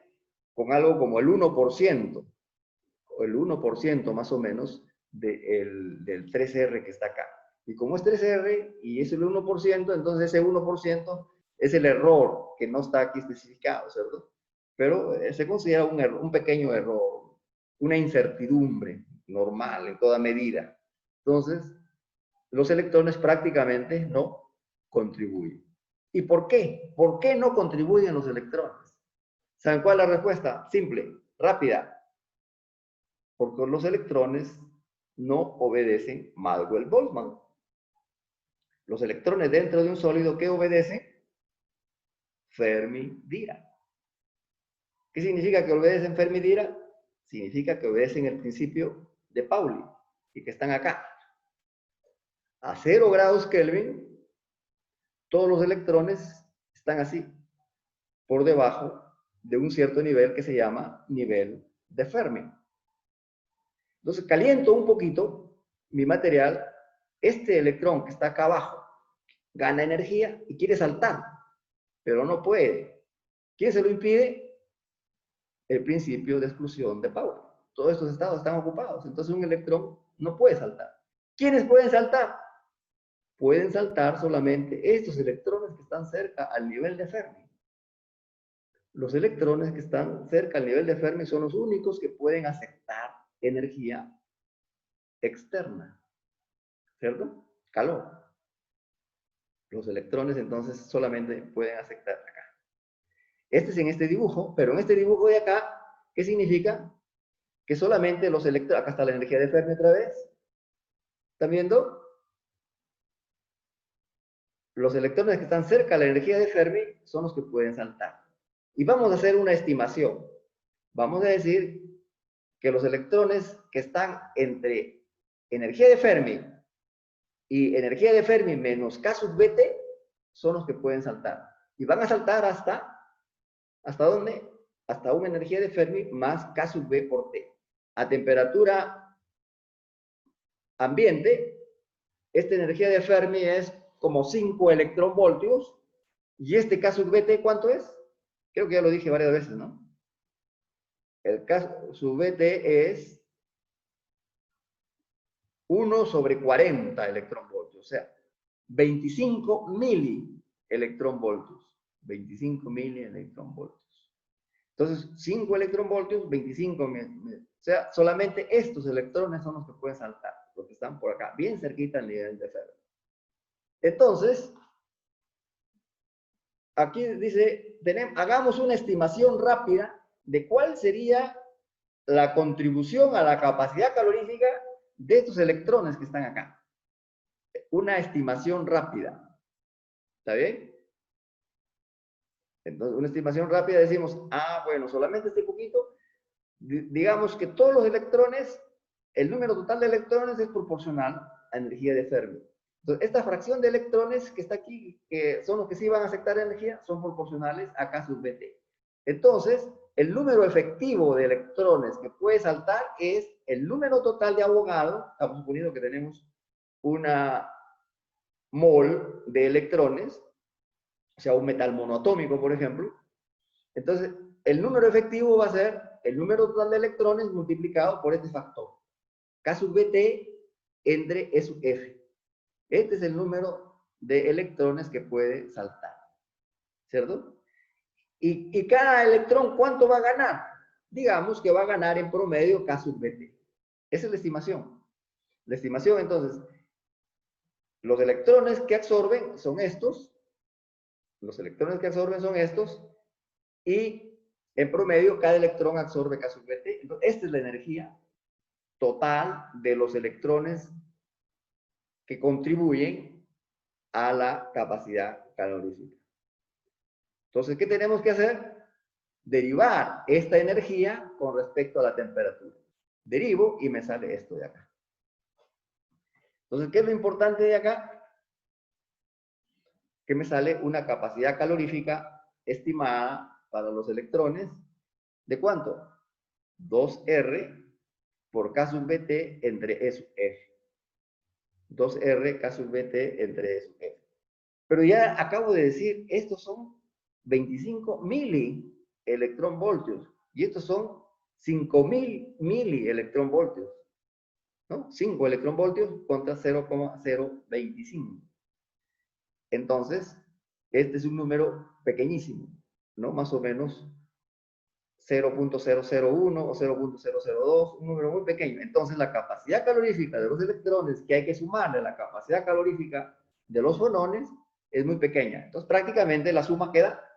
con algo como el 1%, o el 1% más o menos del 3R que está acá. Y como es 3R y es el 1%, entonces ese 1% es el error que no está aquí especificado, ¿cierto? Pero se considera un error, un pequeño error, una incertidumbre normal en toda medida. Entonces, los electrones prácticamente no contribuyen. ¿Y por qué? ¿Por qué no contribuyen los electrones? ¿Saben cuál es la respuesta? Simple, rápida. Porque los electrones no obedecen Maxwell-Boltzmann. Los electrones dentro de un sólido, ¿qué obedecen? Fermi-Dirac. ¿Qué significa que obedecen Fermi-Dirac? Significa que obedecen el principio de Pauli y que están acá. A 0 grados Kelvin, todos los electrones están así, por debajo de un cierto nivel que se llama nivel de Fermi. Entonces caliento un poquito mi material, este electrón que está acá abajo gana energía y quiere saltar, pero no puede. ¿Quién se lo impide? El principio de exclusión de Pauli. Todos estos estados están ocupados, entonces un electrón no puede saltar. ¿Quiénes pueden saltar? Pueden saltar solamente estos electrones que están cerca al nivel de Fermi. Los electrones que están cerca al nivel de Fermi son los únicos que pueden aceptar energía externa, ¿cierto? Calor. Los electrones entonces solamente pueden aceptar acá. Este es en este dibujo, pero en este dibujo de acá, ¿qué significa? Que solamente los electrones, acá está la energía de Fermi otra vez, ¿están viendo? Los electrones que están cerca de la energía de Fermi son los que pueden saltar. Y vamos a hacer una estimación. Vamos a decir que los electrones que están entre energía de Fermi y energía de Fermi menos K sub Bt son los que pueden saltar. Y van a saltar ¿hasta dónde? Hasta una energía de Fermi más K sub B por T. A temperatura ambiente, esta energía de Fermi es como 5 electronvoltios. ¿Y este K sub Bt cuánto es? Creo que ya lo dije varias veces, ¿no? El K sub Bt es 1 sobre 40 electronvoltios, o sea, 25 milielectronvoltios. 25 milielectronvoltios. Entonces, 5 electronvoltios, 25 mil. O sea, solamente estos electrones son los que pueden saltar, los que están por acá, bien cerquita al nivel de Fermi. Entonces, aquí dice, hagamos una estimación rápida de cuál sería la contribución a la capacidad calorífica de estos electrones que están acá. Una estimación rápida. ¿Está bien? Entonces, una estimación rápida decimos, bueno, solamente este poquito, digamos que todos los electrones, el número total de electrones es proporcional a energía de Fermi. Entonces, esta fracción de electrones que está aquí, que son los que sí van a aceptar energía, son proporcionales a K sub Bt. Entonces, el número efectivo de electrones que puede saltar es el número total de Avogadro. Estamos suponiendo que tenemos una mol de electrones, o sea, un metal monoatómico, por ejemplo. Entonces, el número efectivo va a ser el número total de electrones multiplicado por este factor. K sub Bt entre E sub F. Este es el número de electrones que puede saltar, ¿cierto? Y cada electrón, ¿cuánto va a ganar? Digamos que va a ganar en promedio K sub Bt. Esa es la estimación. La estimación, entonces, los electrones que absorben son estos. Los electrones que absorben son estos, y en promedio cada electrón absorbe K sub BT. Entonces, esta es la energía total de los electrones que contribuyen a la capacidad calorífica. Entonces, ¿qué tenemos que hacer? Derivar esta energía con respecto a la temperatura. Derivo y me sale esto de acá. Entonces, ¿qué es lo importante de acá? Que me sale una capacidad calorífica estimada para los electrones, ¿de cuánto? 2R por K sub BT entre E sub F. 2R K sub BT entre E sub F. Pero ya acabo de decir, estos son 25 milielectronvoltios y estos son 5000 milielectronvoltios, ¿no? 5 electronvoltios contra 0,025. Entonces, este es un número pequeñísimo, ¿no? Más o menos 0.001 o 0.002, un número muy pequeño. Entonces, la capacidad calorífica de los electrones que hay que sumarle a la capacidad calorífica de los fonones es muy pequeña. Entonces, prácticamente la suma queda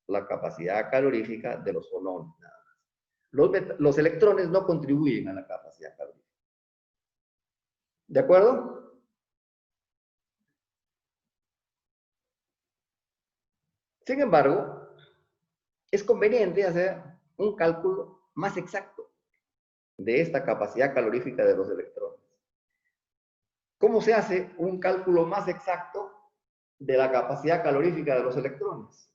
la capacidad calorífica de los fonones. Los electrones no contribuyen a la capacidad calorífica. ¿De acuerdo? Sin embargo, es conveniente hacer un cálculo más exacto de esta capacidad calorífica de los electrones. ¿Cómo se hace un cálculo más exacto de la capacidad calorífica de los electrones?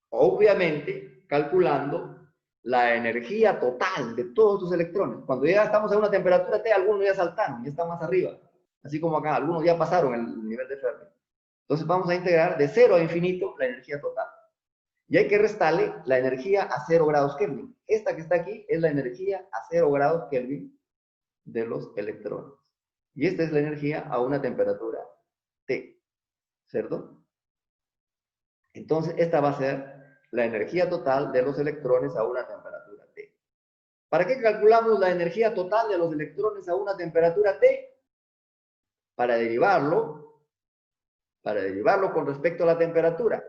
Obviamente, calculando la energía total de todos los electrones. Cuando ya estamos a una temperatura T, algunos ya saltaron, ya están más arriba. Así como acá, algunos ya pasaron el nivel de Fermi. Entonces vamos a integrar de 0 a infinito la energía total. Y hay que restarle la energía a 0 grados Kelvin. Esta que está aquí es la energía a 0 grados Kelvin de los electrones. Y esta es la energía a una temperatura T. ¿Cierto? Entonces, esta va a ser la energía total de los electrones a una temperatura T. ¿Para qué calculamos la energía total de los electrones a una temperatura T? Para derivarlo con respecto a la temperatura.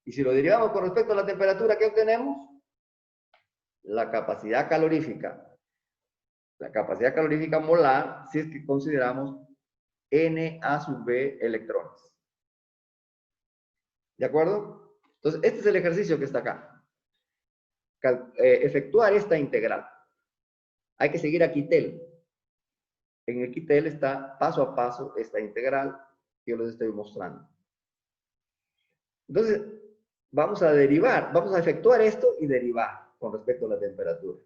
Y si lo derivamos con respecto a la temperatura, ¿qué obtenemos? La capacidad calorífica. La capacidad calorífica molar, si es que consideramos Na sub B electrones. ¿De acuerdo? Entonces, este es el ejercicio que está acá. Efectuar esta integral. Hay que seguir a Kittel. En el Kittel está paso a paso esta integral que yo les estoy mostrando. Entonces, vamos a derivar, vamos a efectuar esto y derivar con respecto a la temperatura.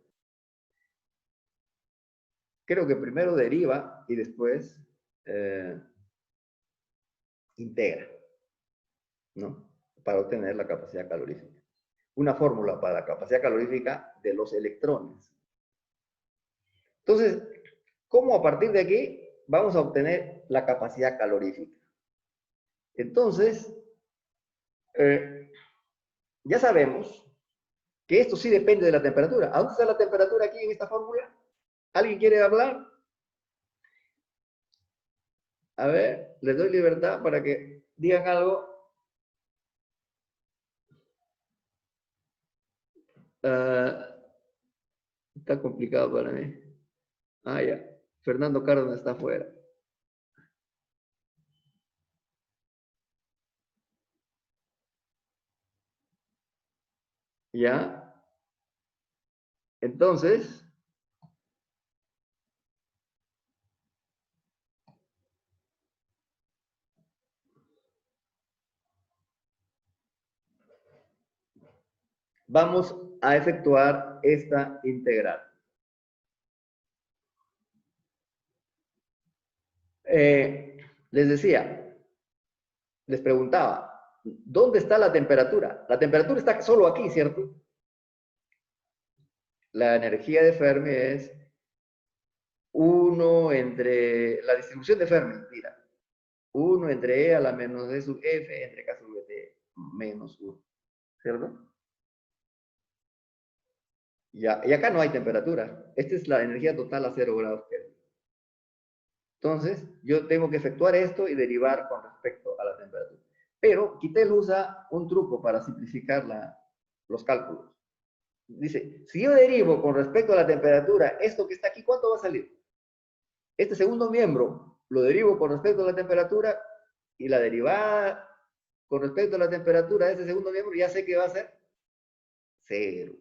Creo que primero deriva y después integra, ¿no? Para obtener la capacidad calorífica. Una fórmula para la capacidad calorífica de los electrones. Entonces, ¿cómo a partir de aquí vamos a obtener la capacidad calorífica? Entonces, ya sabemos que esto sí depende de la temperatura. ¿A dónde está la temperatura aquí en esta fórmula? ¿Alguien quiere hablar? A ver, les doy libertad para que digan algo. Está complicado para mí. Ah, ya. Fernando Cárdenas está afuera. ¿Ya? Entonces, vamos a efectuar esta integral. Les decía, les preguntaba, ¿dónde está la temperatura? La temperatura está solo aquí, ¿cierto? La energía de Fermi es 1 entre, la distribución de Fermi, mira, 1 entre E a la menos E sub F entre K sub T menos 1, ¿cierto? Ya, y acá no hay temperatura. Esta es la energía total a 0 grados Kelvin. Entonces, yo tengo que efectuar esto y derivar con respecto a la temperatura. Pero Kittel usa un truco para simplificar los cálculos. Dice, si yo derivo con respecto a la temperatura, esto que está aquí, ¿cuánto va a salir? Este segundo miembro lo derivo con respecto a la temperatura y la derivada con respecto a la temperatura de este segundo miembro ya sé que va a ser 0.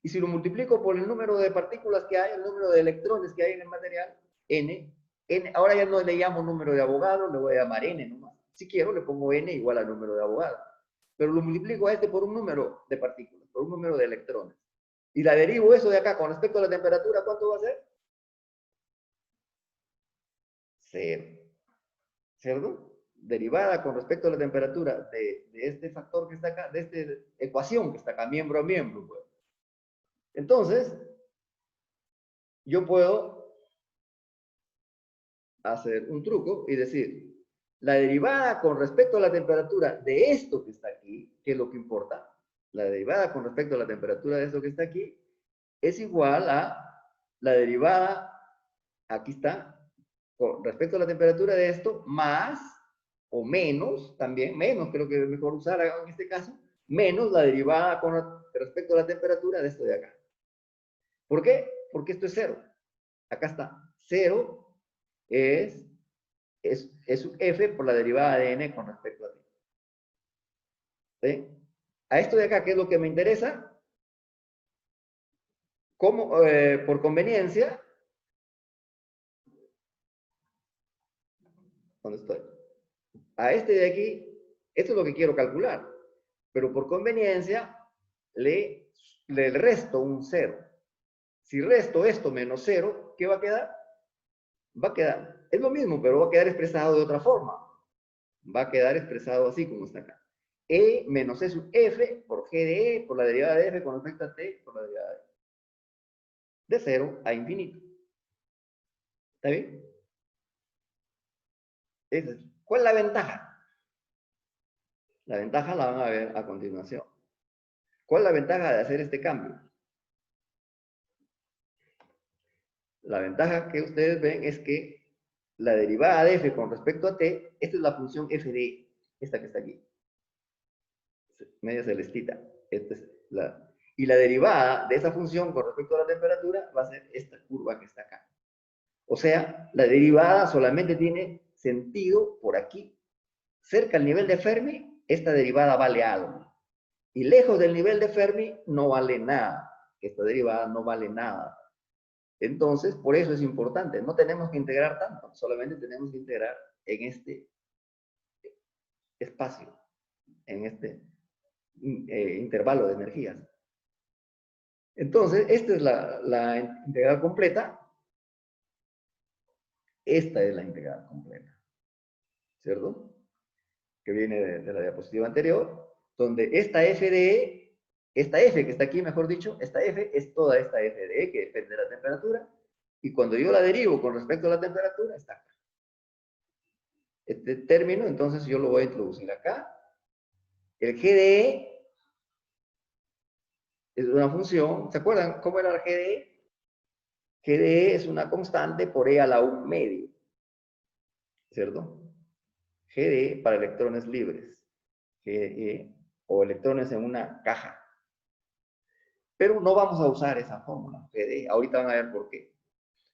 Y si lo multiplico por el número de partículas que hay, el número de electrones que hay en el material, n, ahora ya no le llamo número de Avogadro, le voy a llamar n nomás. Si quiero le pongo n igual al número de Avogadro. Pero lo multiplico a este por un número de partículas, por un número de electrones. Y la derivo eso de acá con respecto a la temperatura, ¿cuánto va a ser? 0. ¿Cierto? Derivada con respecto a la temperatura de este factor que está acá, de esta ecuación que está acá, miembro a miembro, pues. Entonces, yo puedo hacer un truco y decir, la derivada con respecto a la temperatura de esto que está aquí, que es lo que importa, la derivada con respecto a la temperatura de esto que está aquí, es igual a la derivada, aquí está, con respecto a la temperatura de esto, más o menos, también, menos creo que es mejor usar en este caso, menos la derivada con respecto a la temperatura de esto de acá. ¿Por qué? Porque esto es 0. Acá está. 0 es un f por la derivada de n con respecto a t. ¿Sí? A esto de acá, ¿qué es lo que me interesa? Como, por conveniencia, ¿dónde estoy? A este de aquí, esto es lo que quiero calcular, pero por conveniencia le resto un 0. Si resto esto menos 0, ¿qué va a quedar? Va a quedar, es lo mismo, pero va a quedar expresado de otra forma. Va a quedar expresado así como está acá. E menos E sub F por G de E por la derivada de F con respecto a T por la derivada de E. De 0 a infinito. ¿Está bien? ¿Cuál es la ventaja? La ventaja la van a ver a continuación. ¿Cuál es la ventaja de hacer este cambio? La ventaja que ustedes ven es que la derivada de f con respecto a t, esta es la función f de e, esta que está aquí. Media celestita. Esta es y la derivada de esa función con respecto a la temperatura va a ser esta curva que está acá. O sea, la derivada solamente tiene sentido por aquí. Cerca al nivel de Fermi, esta derivada vale algo. Y lejos del nivel de Fermi, no vale nada. Esta derivada no vale nada. Entonces, por eso es importante. No tenemos que integrar tanto, solamente tenemos que integrar en este espacio, en este intervalo de energías. Entonces, esta es la integral completa. Esta es la integral completa. ¿Cierto? Que viene de la diapositiva anterior, donde esta f de E, esta f que está aquí, mejor dicho, esta f es toda esta f de E que depende de la temperatura, y cuando yo la derivo con respecto a la temperatura, está acá. Este término, entonces yo lo voy a introducir acá. El g de E es una función, ¿se acuerdan cómo era el g de E? G de E es una constante por E a la 1 medio, ¿cierto? G de E para electrones libres, G de E, o electrones en una caja. Pero no vamos a usar esa fórmula, G de E, ahorita van a ver por qué.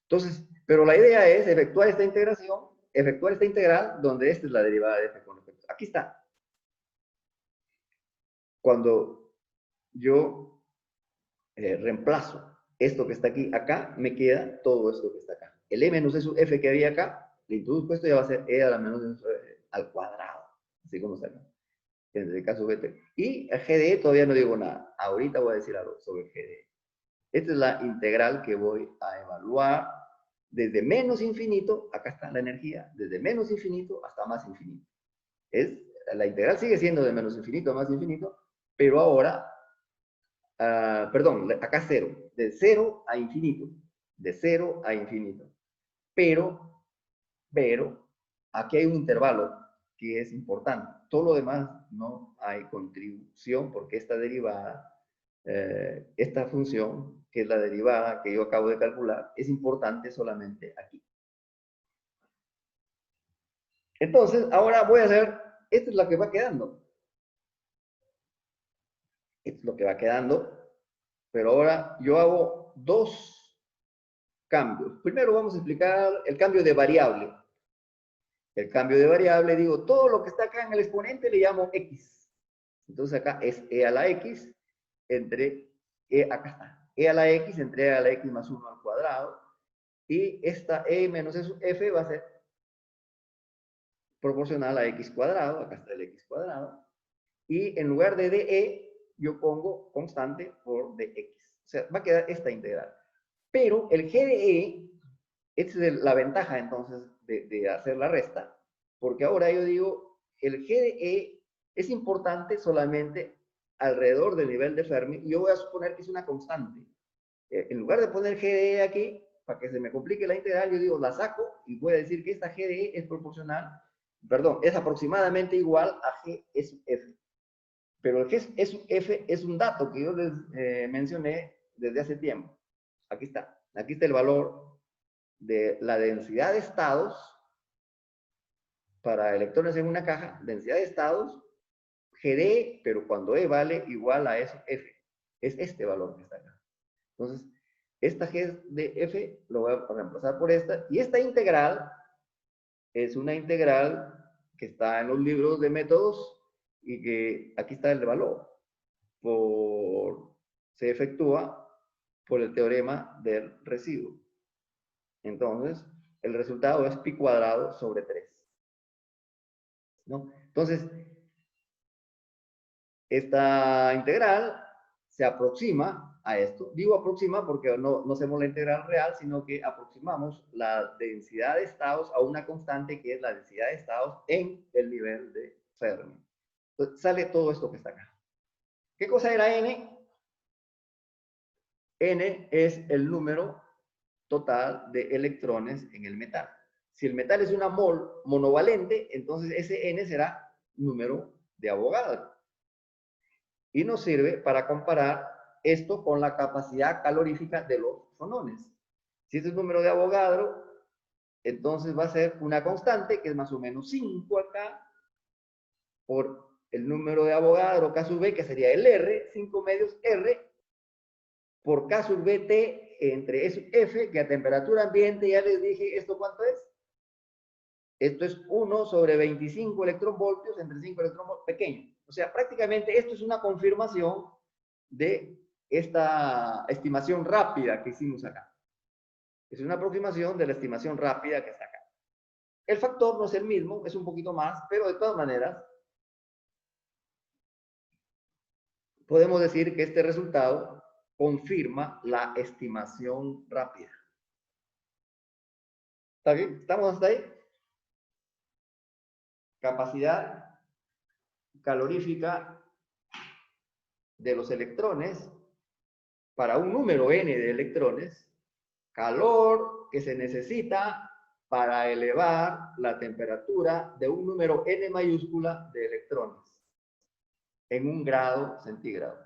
Entonces, pero la idea es efectuar esta integración, efectuar esta integral, donde esta es la derivada de f con respecto. Aquí está. Cuando yo reemplazo esto que está aquí, acá, me queda todo esto que está acá. El e menos e sub f que había acá, le introduzco esto, ya va a ser e a la menos al cuadrado, así como está acá, en el caso vt. Y el g de e todavía no digo nada. Ahorita voy a decir algo sobre el g de e. Esta es la integral que voy a evaluar desde menos infinito, acá está la energía, desde menos infinito hasta más infinito. La integral sigue siendo de menos infinito a más infinito, pero ahora, perdón, acá 0, de 0 a infinito, de 0 a infinito. Pero, aquí hay un intervalo que es importante. Todo lo demás no hay contribución porque esta derivada, esta función, que es la derivada que yo acabo de calcular, es importante solamente aquí. Entonces, ahora voy a hacer esta es la que va quedando. Esto es lo que va quedando. Pero ahora yo hago dos cambios. Primero vamos a explicar el cambio de variable. El cambio de variable, digo, todo lo que está acá en el exponente le llamo x. Entonces acá es e a la x entre acá está, e a la x entre e a la x más 1 al cuadrado. Y esta e menos f va a ser proporcional a x cuadrado. Acá está el x cuadrado. Y en lugar de dE, yo pongo constante por dx. O sea, va a quedar esta integral. Pero el g de e, esta es la ventaja entonces de hacer la resta, porque ahora yo digo, el g de e es importante solamente alrededor del nivel de Fermi, y yo voy a suponer que es una constante. En lugar de poner g de e aquí, para que se me complique la integral, yo digo, la saco y voy a decir que esta g de e es proporcional, perdón, es aproximadamente igual a g es f. Pero el g es f es un dato que yo les mencioné desde hace tiempo. Aquí está el valor de la densidad de estados para electrones en una caja, densidad de estados, GD, pero cuando E vale igual a eso, F. Es este valor que está acá. Entonces, esta G de F lo voy a reemplazar por esta, y esta integral es una integral que está en los libros de métodos y que aquí está el valor. Se efectúa por el teorema del residuo. Entonces, el resultado es pi cuadrado sobre 3. ¿No? Entonces, esta integral se aproxima a esto. Digo aproxima porque no hacemos la integral real, sino que aproximamos la densidad de estados a una constante que es la densidad de estados en el nivel de Fermi. Entonces, sale todo esto que está acá. ¿Qué cosa era n? N es el número total de electrones en el metal. Si el metal es una mol monovalente, entonces ese n será número de Avogadro. Y nos sirve para comparar esto con la capacidad calorífica de los fonones. Si este es número de Avogadro, entonces va a ser una constante que es más o menos 5 acá, por el número de Avogadro K sub B, que sería el R, 5 medios R, por K sub B T entre S F, que a temperatura ambiente ya les dije, ¿esto cuánto es? Esto es 1 sobre 25 electronvoltios entre 5 electronvoltios, pequeño. O sea, prácticamente esto es una confirmación de esta estimación rápida que hicimos acá. Es una aproximación de la estimación rápida que está acá. El factor no es el mismo, es un poquito más, pero de todas maneras, podemos decir que este resultado confirma la estimación rápida. ¿Está bien? ¿Estamos hasta ahí? Capacidad calorífica de los electrones para un número n de electrones, calor que se necesita para elevar la temperatura de un número n mayúscula de electrones en 1 grado centígrado.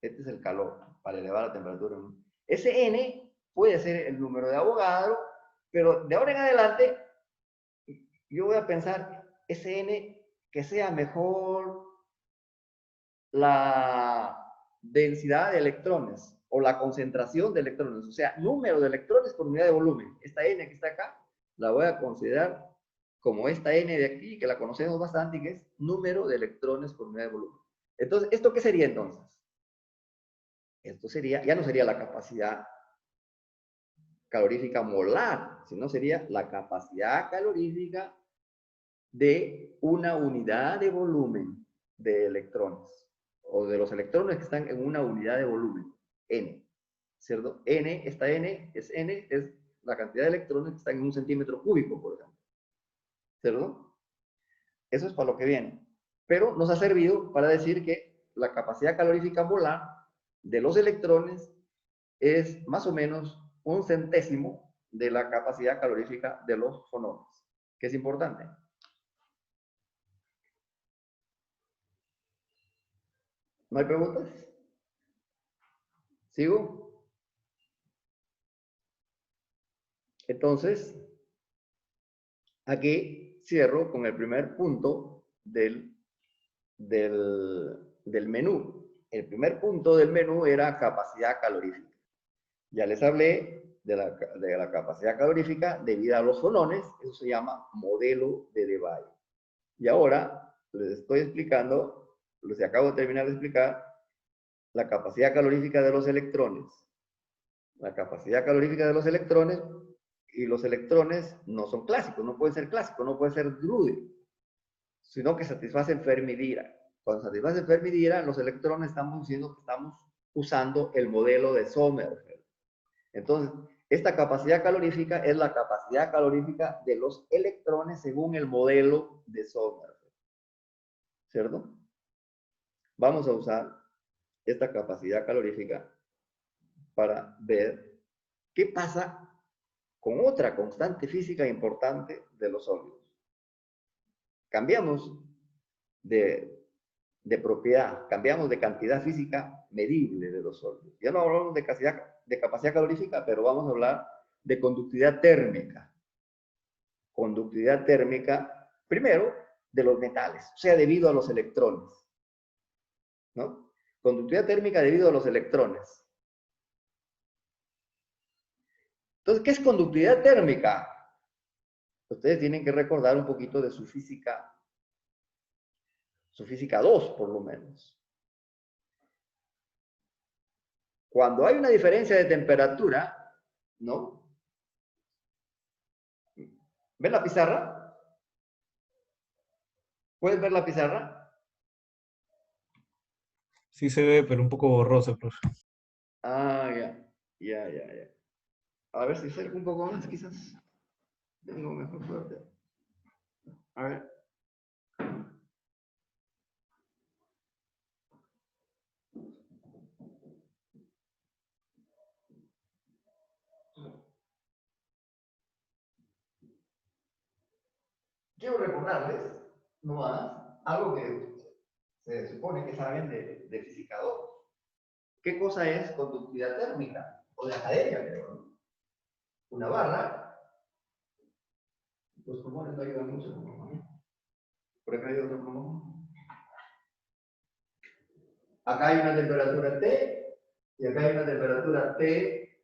Este es el calor para elevar la temperatura. Ese n puede ser el número de Avogadro, pero de ahora en adelante yo voy a pensar ese n que sea mejor la densidad de electrones o la concentración de electrones, o sea, número de electrones por unidad de volumen. Esta n que está acá la voy a considerar como esta n de aquí, que la conocemos bastante, y que es número de electrones por unidad de volumen. Entonces, ¿esto qué sería entonces? Esto sería, ya no sería la capacidad calorífica molar, sino sería la capacidad calorífica de una unidad de volumen de electrones, o de los electrones que están en una unidad de volumen, n, ¿cierto? Esta n es la cantidad de electrones que están en 1 centímetro cúbico, por ejemplo, ¿cierto? Eso es para lo que viene. Pero nos ha servido para decir que la capacidad calorífica molar de los electrones es más o menos 1/100 de la capacidad calorífica de los fonones, que es importante. ¿No hay preguntas? ¿Sigo? Entonces, aquí cierro con el primer punto del menú. El primer punto del menú era capacidad calorífica. Ya les hablé de la capacidad calorífica debida a los fonones, eso se llama modelo de Debye. Y ahora les estoy explicando, les acabo de terminar de explicar, la capacidad calorífica de los electrones. La capacidad calorífica de los electrones, y los electrones no son clásicos, no pueden ser clásicos, no pueden ser Drude, sino que satisfacen Fermi-Dirac. Cuando satisfacen Fermi-Dirac, los electrones estamos diciendo que estamos usando el modelo de Sommerfeld. Entonces, esta capacidad calorífica es la capacidad calorífica de los electrones según el modelo de Sommerfeld. ¿Cierto? Vamos a usar esta capacidad calorífica para ver qué pasa con otra constante física importante de los sólidos. Cambiamos de propiedad, cambiamos de cantidad física medible de los sólidos. Ya no hablamos de capacidad calorífica, pero vamos a hablar de conductividad térmica. Conductividad térmica, primero, de los metales, o sea, debido a los electrones. ¿No? Conductividad térmica debido a los electrones. Entonces, ¿qué es conductividad térmica? Ustedes tienen que recordar un poquito de su física 2, por lo menos. Cuando hay una diferencia de temperatura, ¿no? ¿Ven la pizarra? ¿Puedes ver la pizarra? Sí se ve, pero un poco borroso, profe. Ah, ya. A ver si acerco un poco más, quizás. Tengo mejor suerte. A ver. Quiero recordarles, nomás, algo que se supone que saben de física 2. ¿Qué cosa es conductividad térmica? O de academia, creo, ¿no? Una barra. Los pulmones no ayudan mucho. Por acá hay otro pulmón. Acá hay una temperatura T, y acá hay una temperatura T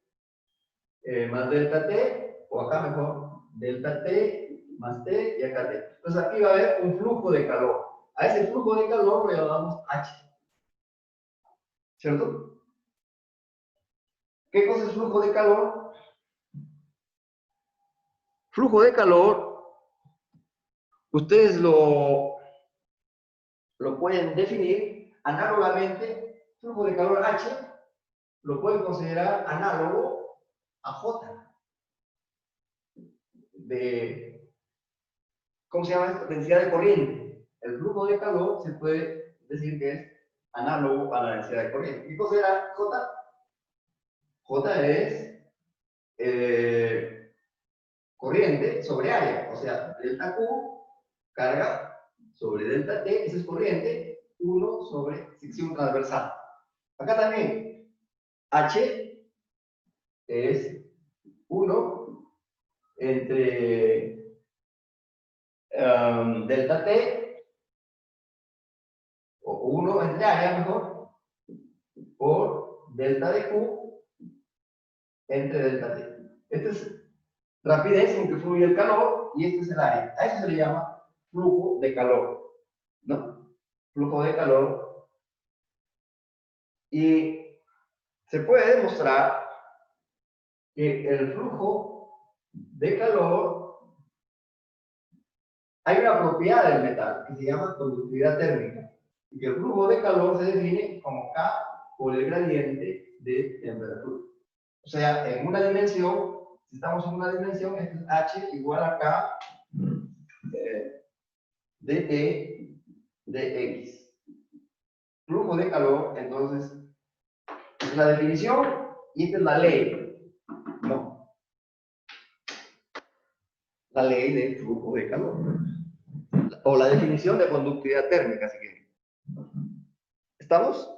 más delta T, o acá mejor, delta T más T y acá T. Entonces aquí va a haber un flujo de calor. A ese flujo de calor lo llamamos H. ¿Cierto? ¿Qué cosa es flujo de calor? Flujo de calor, ustedes lo pueden definir análogamente. Flujo de calor H lo pueden considerar análogo a J. ¿Cómo se llama esto? Densidad de corriente. El flujo de calor se puede decir que es análogo a la densidad de corriente. ¿Qué cosa era J? J es corriente sobre área, o sea, delta Q, carga sobre delta T, esa es corriente, 1 sobre sección transversal. Acá también, H es 1 entre delta T, o 1 entre área mejor, por delta de Q entre delta T. Esta es rapidez con que fluye el calor y este es el área. A eso se le llama flujo de calor, ¿no? Flujo de calor. Y se puede demostrar que el flujo de calor, hay una propiedad del metal que se llama conductividad térmica, y que el flujo de calor se define como K por el gradiente de temperatura. O sea, en una dimensión, si estamos en una dimensión, esto es H igual a K dt de X. Flujo de calor, entonces, es la definición y esta es la ley. No. La ley del flujo de calor. O la definición de conductividad térmica, si quieren. ¿Estamos?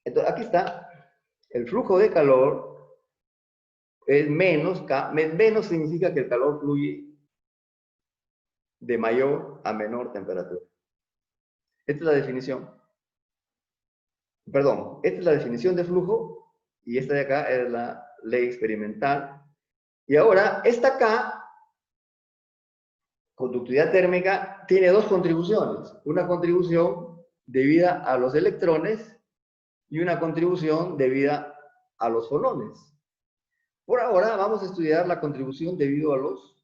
Entonces, aquí está. El flujo de calor es menos K. Menos significa que el calor fluye de mayor a menor temperatura. Esta es la definición. Perdón, esta es la definición de flujo y esta de acá es la ley experimental. Y ahora, esta acá, conductividad térmica, tiene dos contribuciones. Una contribución debida a los electrones y una contribución debida a los fonones. Por ahora vamos a estudiar la contribución debido a los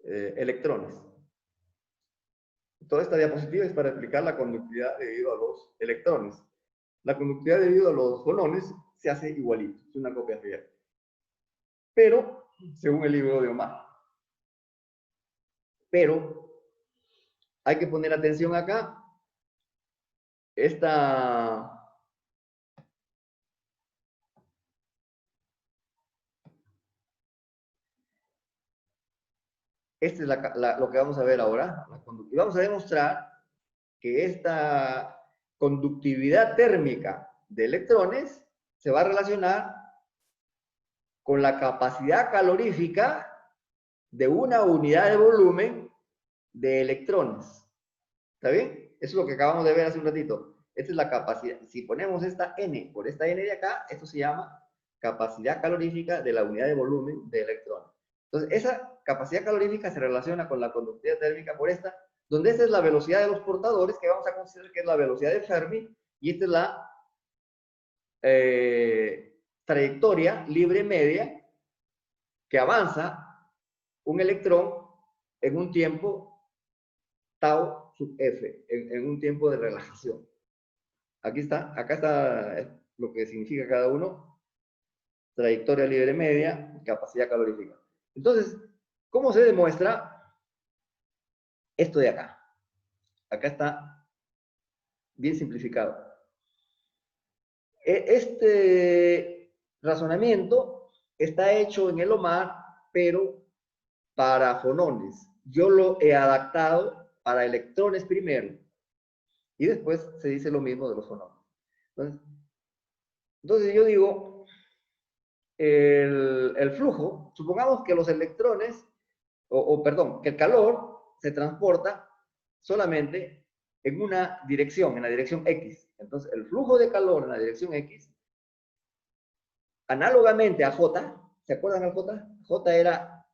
electrones. Toda esta diapositiva es para explicar la conductividad debido a los electrones. La conductividad debido a los fonones se hace igualito, es una copia fiel. Pero, según el libro de Omar. Pero, hay que poner atención acá. Esta es lo que vamos a ver ahora. Y vamos a demostrar que esta conductividad térmica de electrones se va a relacionar con la capacidad calorífica de una unidad de volumen de electrones. ¿Está bien? Eso es lo que acabamos de ver hace un ratito. Esta es la capacidad. Si ponemos esta N por esta N de acá, esto se llama capacidad calorífica de la unidad de volumen de electrones. Entonces, esa capacidad calorífica se relaciona con la conductividad térmica por esta, donde esta es la velocidad de los portadores, que vamos a considerar que es la velocidad de Fermi, y esta es la trayectoria libre media que avanza un electrón en un tiempo tau sub f, en un tiempo de relajación. Aquí está, acá está lo que significa cada uno. Trayectoria libre media, capacidad calorífica. Entonces, ¿cómo se demuestra esto de acá? Acá está bien simplificado. Este razonamiento está hecho en el OMAR, pero para fonones. Yo lo he adaptado para electrones primero. Y después se dice lo mismo de los fonones. Entonces yo digo, el flujo, supongamos que los electrones, perdón, que el calor se transporta solamente en una dirección, en la dirección X. Entonces, el flujo de calor en la dirección X, análogamente a J, ¿se acuerdan al J? J era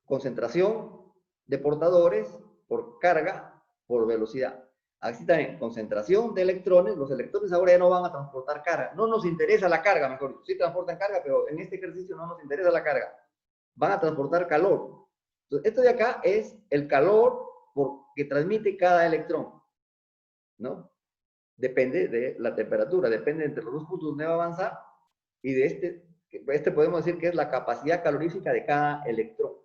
concentración de portadores por carga por velocidad. Así también, concentración de electrones. Los electrones ahora ya no van a transportar carga. No nos interesa la carga, mejor dicho. Sí transportan carga, pero en este ejercicio no nos interesa la carga. Van a transportar calor. Entonces, esto de acá es el calor que transmite cada electrón, ¿no? Depende de la temperatura, depende entre los dos puntos donde va a avanzar, y de este podemos decir que es la capacidad calorífica de cada electrón,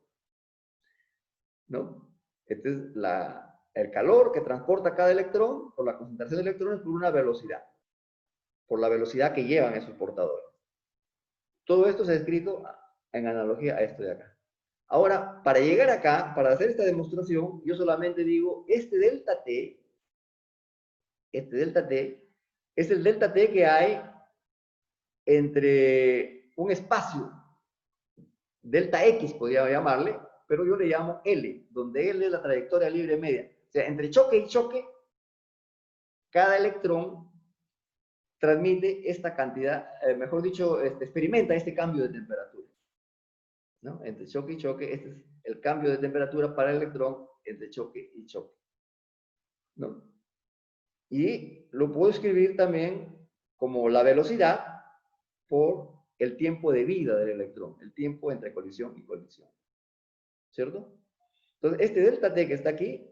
¿no? Este es el calor que transporta cada electrón por la concentración de electrones por una velocidad, por la velocidad que llevan esos portadores. Todo esto se ha escrito en analogía a esto de acá. Ahora, para llegar acá, para hacer esta demostración, yo solamente digo, este delta T es el delta T que hay entre un espacio, delta X podría llamarle, pero yo le llamo L, donde L es la trayectoria libre media. O sea, entre choque y choque, cada electrón transmite esta cantidad, mejor dicho, experimenta este cambio de temperatura, ¿no? Entre choque y choque, este es el cambio de temperatura para el electrón entre choque y choque, ¿no? Y lo puedo escribir también como la velocidad por el tiempo de vida del electrón, el tiempo entre colisión y colisión, ¿cierto? Entonces, este delta T que está aquí,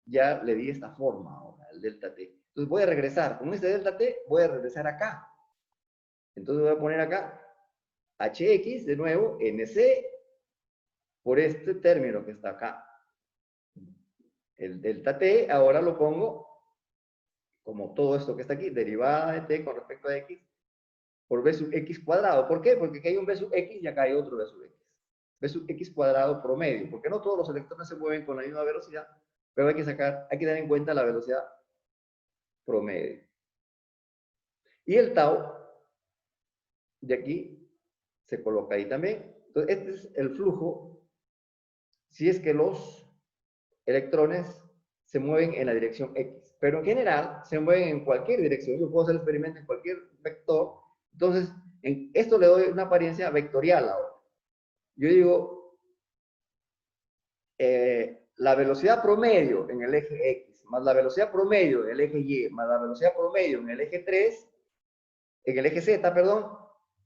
ya le di esta forma ahora, el delta T. Entonces voy a regresar, con este delta T voy a regresar acá. Entonces voy a poner acá Hx, de nuevo, Nc, por este término que está acá. El delta T ahora lo pongo como todo esto que está aquí, derivada de T con respecto a X, por B sub X cuadrado. ¿Por qué? Porque aquí hay un B sub X y acá hay otro B sub X. B sub X cuadrado promedio, porque no todos los electrones se mueven con la misma velocidad, pero hay que tener en cuenta la velocidad promedio. Y el tau de aquí se coloca ahí también. Entonces, este es el flujo si es que los electrones se mueven en la dirección X, pero en general se mueven en cualquier dirección. Yo puedo hacer el experimento en cualquier vector. Entonces, en esto le doy una apariencia vectorial ahora. Yo digo, la velocidad promedio en el eje X, más la velocidad promedio en el eje Y, más la velocidad promedio en el eje 3, en el eje Z, perdón,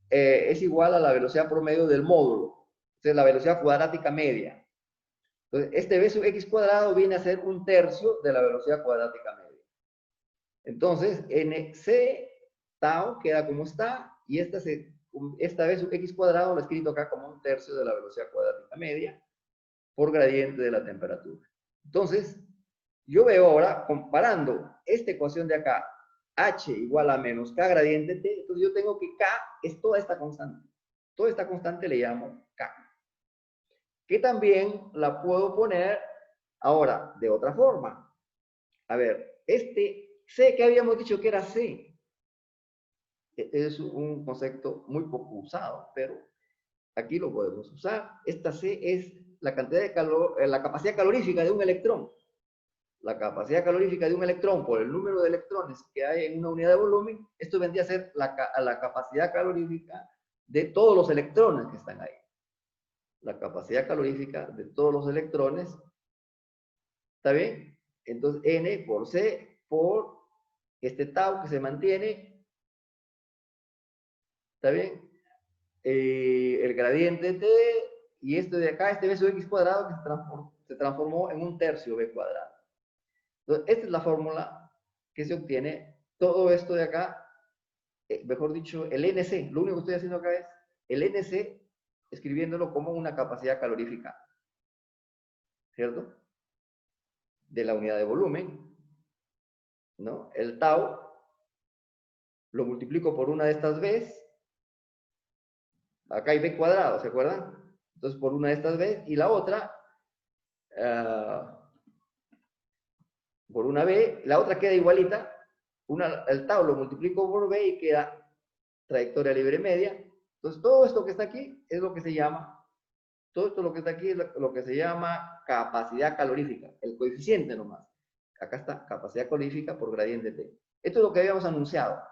es igual a la velocidad promedio del módulo. Entonces, la velocidad cuadrática media. Entonces, este B sub X cuadrado viene a ser un tercio de la velocidad cuadrática media. Entonces, NC tau queda como está, y esta B sub X cuadrado lo he escrito acá como un tercio de la velocidad cuadrática media por gradiente de la temperatura. Entonces, yo veo ahora, comparando esta ecuación de acá, H igual a menos K gradiente T, entonces yo tengo que K es toda esta constante. Toda esta constante le llamo K. Que también la puedo poner ahora de otra forma. A ver, este C que habíamos dicho que era C, es un concepto muy poco usado, pero aquí lo podemos usar. Esta C es la cantidad de calor, la capacidad calorífica de un electrón. La capacidad calorífica de un electrón por el número de electrones que hay en una unidad de volumen, esto vendría a ser la capacidad calorífica de todos los electrones que están ahí. La capacidad calorífica de todos los electrones. ¿Está bien? Entonces, N por C por este tau que se mantiene. ¿Está bien? El gradiente T y esto de acá, este B sub X cuadrado que se transformó en un tercio B cuadrado. Entonces, esta es la fórmula que se obtiene. Todo esto de acá, mejor dicho, el NC. Lo único que estoy haciendo acá es el NC escribiéndolo como una capacidad calorífica, ¿cierto? De la unidad de volumen, ¿no? El tau lo multiplico por una de estas B's. Acá hay B cuadrado, ¿se acuerdan? Entonces, por una de estas B's y la otra, por una B, la otra queda igualita. El tau lo multiplico por B y queda trayectoria libre media. Entonces, todo esto que está aquí es lo que se llama todo esto lo que está aquí es lo que se llama capacidad calorífica, el coeficiente nomás. Acá está, capacidad calorífica por gradiente T. Esto es lo que habíamos anunciado,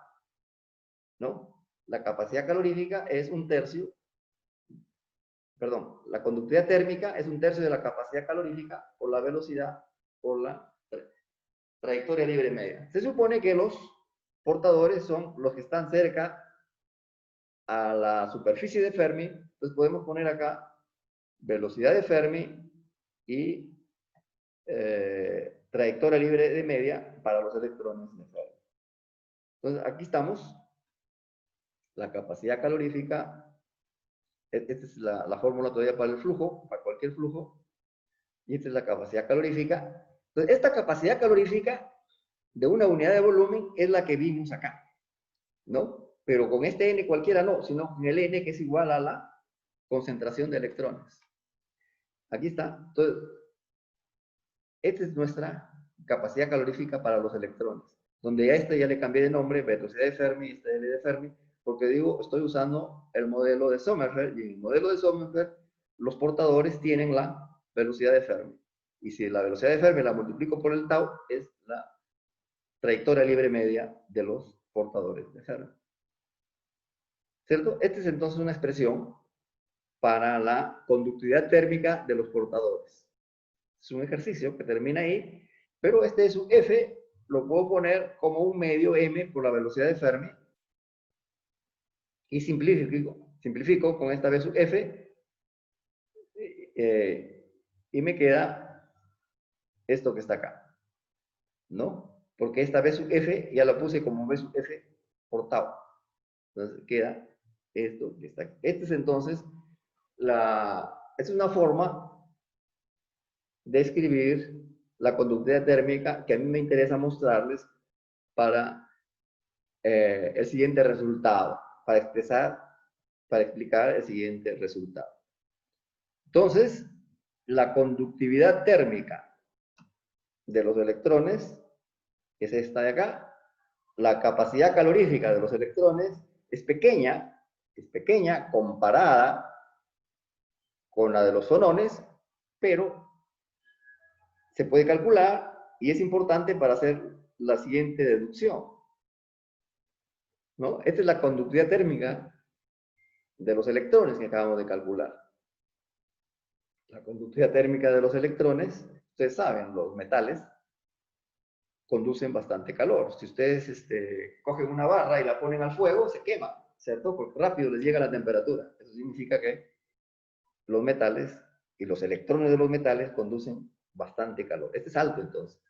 ¿no? La capacidad calorífica es un tercio, perdón, la conductividad térmica es un tercio de la capacidad calorífica por la velocidad, por la trayectoria libre media. Se supone que los portadores son los que están cerca a la superficie de Fermi, entonces podemos poner acá velocidad de Fermi y trayectoria libre de media para los electrones de Fermi. Entonces, aquí estamos. La capacidad calorífica, esta es la fórmula todavía para el flujo, para cualquier flujo, y esta es la capacidad calorífica. Entonces, esta capacidad calorífica de una unidad de volumen es la que vimos acá, ¿no? Pero con este N cualquiera no, sino con el N que es igual a la concentración de electrones. Aquí está. Entonces, esta es nuestra capacidad calorífica para los electrones. Donde a esta ya le cambié de nombre, velocidad de Fermi, esta L de Fermi, porque digo, estoy usando el modelo de Sommerfeld, y en el modelo de Sommerfeld, los portadores tienen la velocidad de Fermi. Y si la velocidad de Fermi la multiplico por el tau, es la trayectoria libre media de los portadores de Fermi. ¿Cierto? Esta es entonces una expresión para la conductividad térmica de los portadores. Es un ejercicio que termina ahí, pero este es un F, lo puedo poner como un medio M por la velocidad de Fermi, y simplifico con esta B sub F, y me queda esto que está acá, ¿no? Porque esta B sub F ya la puse como B sub F por tau. Entonces queda esto que está aquí. Este es entonces es una forma de escribir la conductividad térmica que a mí me interesa mostrarles para el siguiente resultado, para explicar el siguiente resultado. Entonces, la conductividad térmica de los electrones es esta de acá. La capacidad calorífica de los electrones es pequeña comparada con la de los fonones, pero se puede calcular y es importante para hacer la siguiente deducción, ¿no? Esta es la conductividad térmica de los electrones que acabamos de calcular. La conductividad térmica de los electrones, ustedes saben, los metales conducen bastante calor. Si ustedes cogen una barra y la ponen al fuego, se quema, ¿cierto? Porque rápido les llega la temperatura. Eso significa que los metales y los electrones de los metales conducen bastante calor. Este es alto, entonces.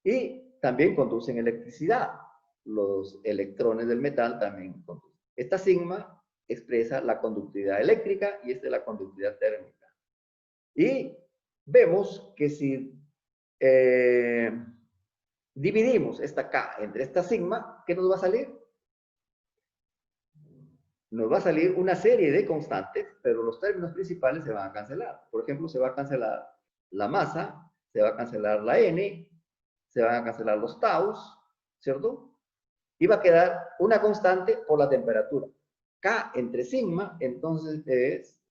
Y también conducen electricidad. Los electrones del metal también conducen. Esta sigma expresa la conductividad eléctrica y esta es la conductividad térmica. Y vemos que si dividimos esta K entre esta sigma, ¿qué nos va a salir? Nos va a salir una serie de constantes, pero los términos principales se van a cancelar. Por ejemplo, se va a cancelar la masa, se va a cancelar la n, se van a cancelar los taus, ¿cierto? Y va a quedar una constante por la temperatura. K entre sigma, entonces es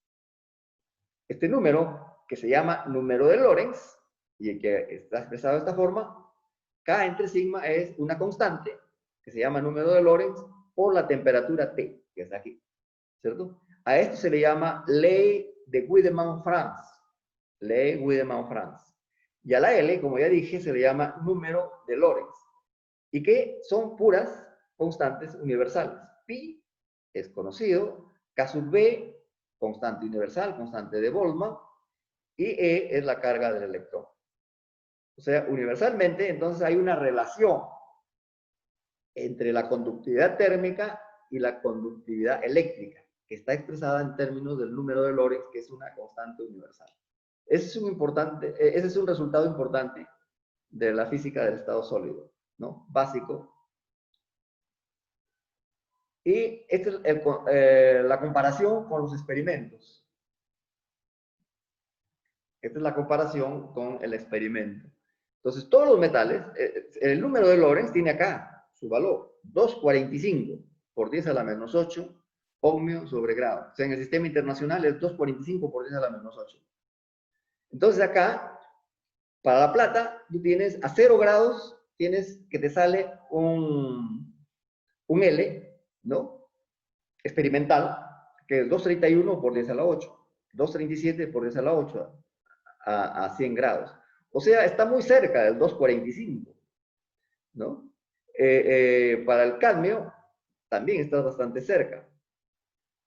este número que se llama número de Lorentz, y que está expresado de esta forma. K entre sigma es una constante que se llama número de Lorentz por la temperatura T, que está aquí, ¿cierto? A esto se le llama ley de Wiedemann-Franz. Ley Wiedemann-Franz. Y a la L, como ya dije, se le llama número de Lorentz. Y que son puras constantes universales. Pi es conocido, K sub B, constante universal, constante de Boltzmann, y E es la carga del electrón. O sea, universalmente, entonces hay una relación entre la conductividad térmica y la conductividad eléctrica, que está expresada en términos del número de Lorentz, que es una constante universal. Ese es un resultado importante de la física del estado sólido, ¿no? Básico. Y esta es la comparación con los experimentos. Esta es la comparación con el experimento. Entonces, todos los metales, el número de Lorentz tiene acá su valor, 245 por 10 a la menos 8 ohmio sobre grado. O sea, en el sistema internacional es 245 por 10 a la menos 8. Entonces, acá, para la plata, tú tienes a 0 grados, tienes que te sale un L, ¿no? Experimental, que es 231 por 10 a la 8, 237 por 10 a la 8 a 100 grados. O sea, está muy cerca del 245, ¿no? Para el cadmio también está bastante cerca.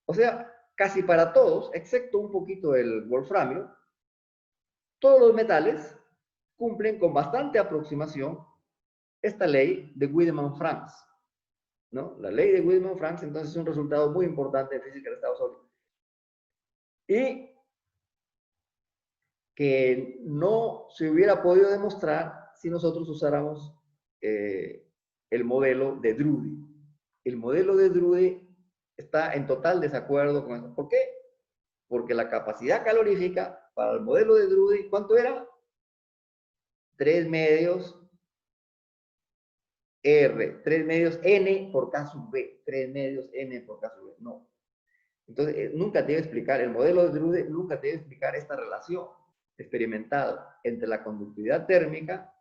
O sea, casi para todos, excepto un poquito el wolframio, todos los metales cumplen con bastante aproximación esta ley de Wiedemann-Franz, ¿no? La ley de Wiedemann-Franz, entonces, es un resultado muy importante en física del estado sólido. Y que no se hubiera podido demostrar si nosotros usáramos el modelo de Drude. El modelo de Drude está en total desacuerdo con eso. ¿Por qué? Porque la capacidad calorífica para el modelo de Drude, ¿cuánto era? 3 medios R, 3 medios N por K sub B, 3 medios N por K sub B. No. Entonces, nunca te iba a explicar, el modelo de Drude nunca te iba a explicar esta relación experimental entre la conductividad térmica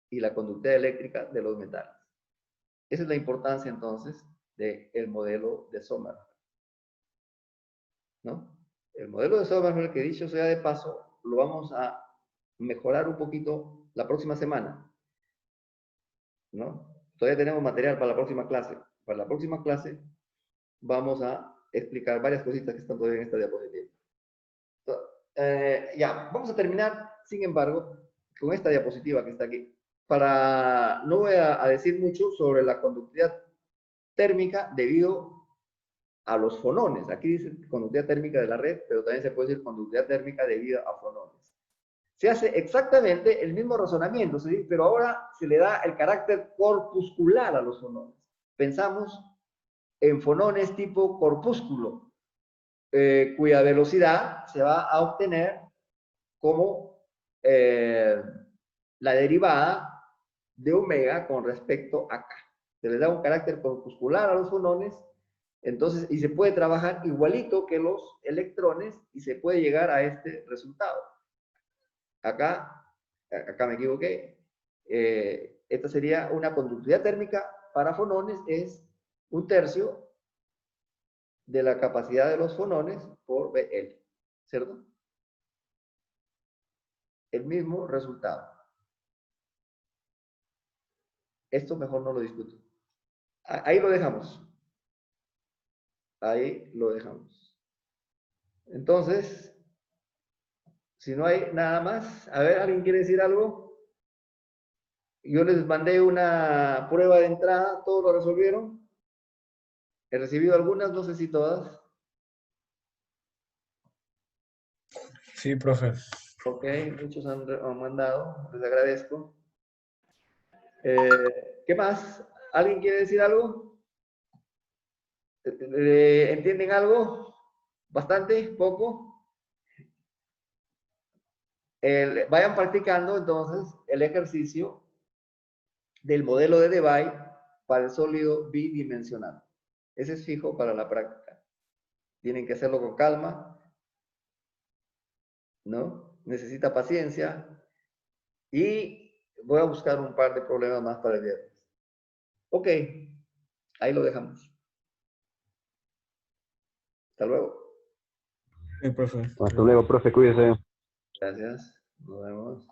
y la conductividad eléctrica de los metales. Esa es la importancia, entonces, del modelo de Sommerfeld, ¿no? El modelo de Sommerfeld, que dicho sea de paso, lo vamos a mejorar un poquito la próxima semana, ¿no? Todavía tenemos material para la próxima clase. Para la próxima clase vamos a explicar varias cositas que están todavía en esta diapositiva. Ya, vamos a terminar, sin embargo, con esta diapositiva que está aquí. No voy a decir mucho sobre la conductividad térmica debido a los fonones. Aquí dice conductividad térmica de la red, pero también se puede decir conductividad térmica debido a fonones. Se hace exactamente el mismo razonamiento, ¿sí? Pero ahora se le da el carácter corpuscular a los fonones. Pensamos en fonones tipo corpúsculo, cuya velocidad se va a obtener como la derivada de omega con respecto a k. Se le da un carácter corpuscular a los fonones, entonces, y se puede trabajar igualito que los electrones y se puede llegar a este resultado. Acá me equivoqué. esta sería una conductividad térmica para fonones, es 1/3 de la capacidad de los fonones por BL, ¿cierto? El mismo resultado. Esto mejor no lo discuto. Ahí lo dejamos. Ahí lo dejamos. Entonces, si no hay nada más, a ver, ¿alguien quiere decir algo? Yo les mandé una prueba de entrada, ¿todos lo resolvieron? He recibido algunas, no sé si todas. Sí, profe. Ok, muchos han mandado, les agradezco. ¿Qué más? ¿Alguien quiere decir algo? ¿Entienden algo? ¿Bastante? ¿Poco? Vayan practicando entonces el ejercicio del modelo de Debye para el sólido bidimensional. Ese es fijo para la práctica. Tienen que hacerlo con calma, ¿no? Necesita paciencia y voy a buscar un par de problemas más para el viernes. Ok, ahí lo dejamos. Hasta luego. Sí, profe. Hasta luego, profe, cuídese. Gracias. Nos vemos.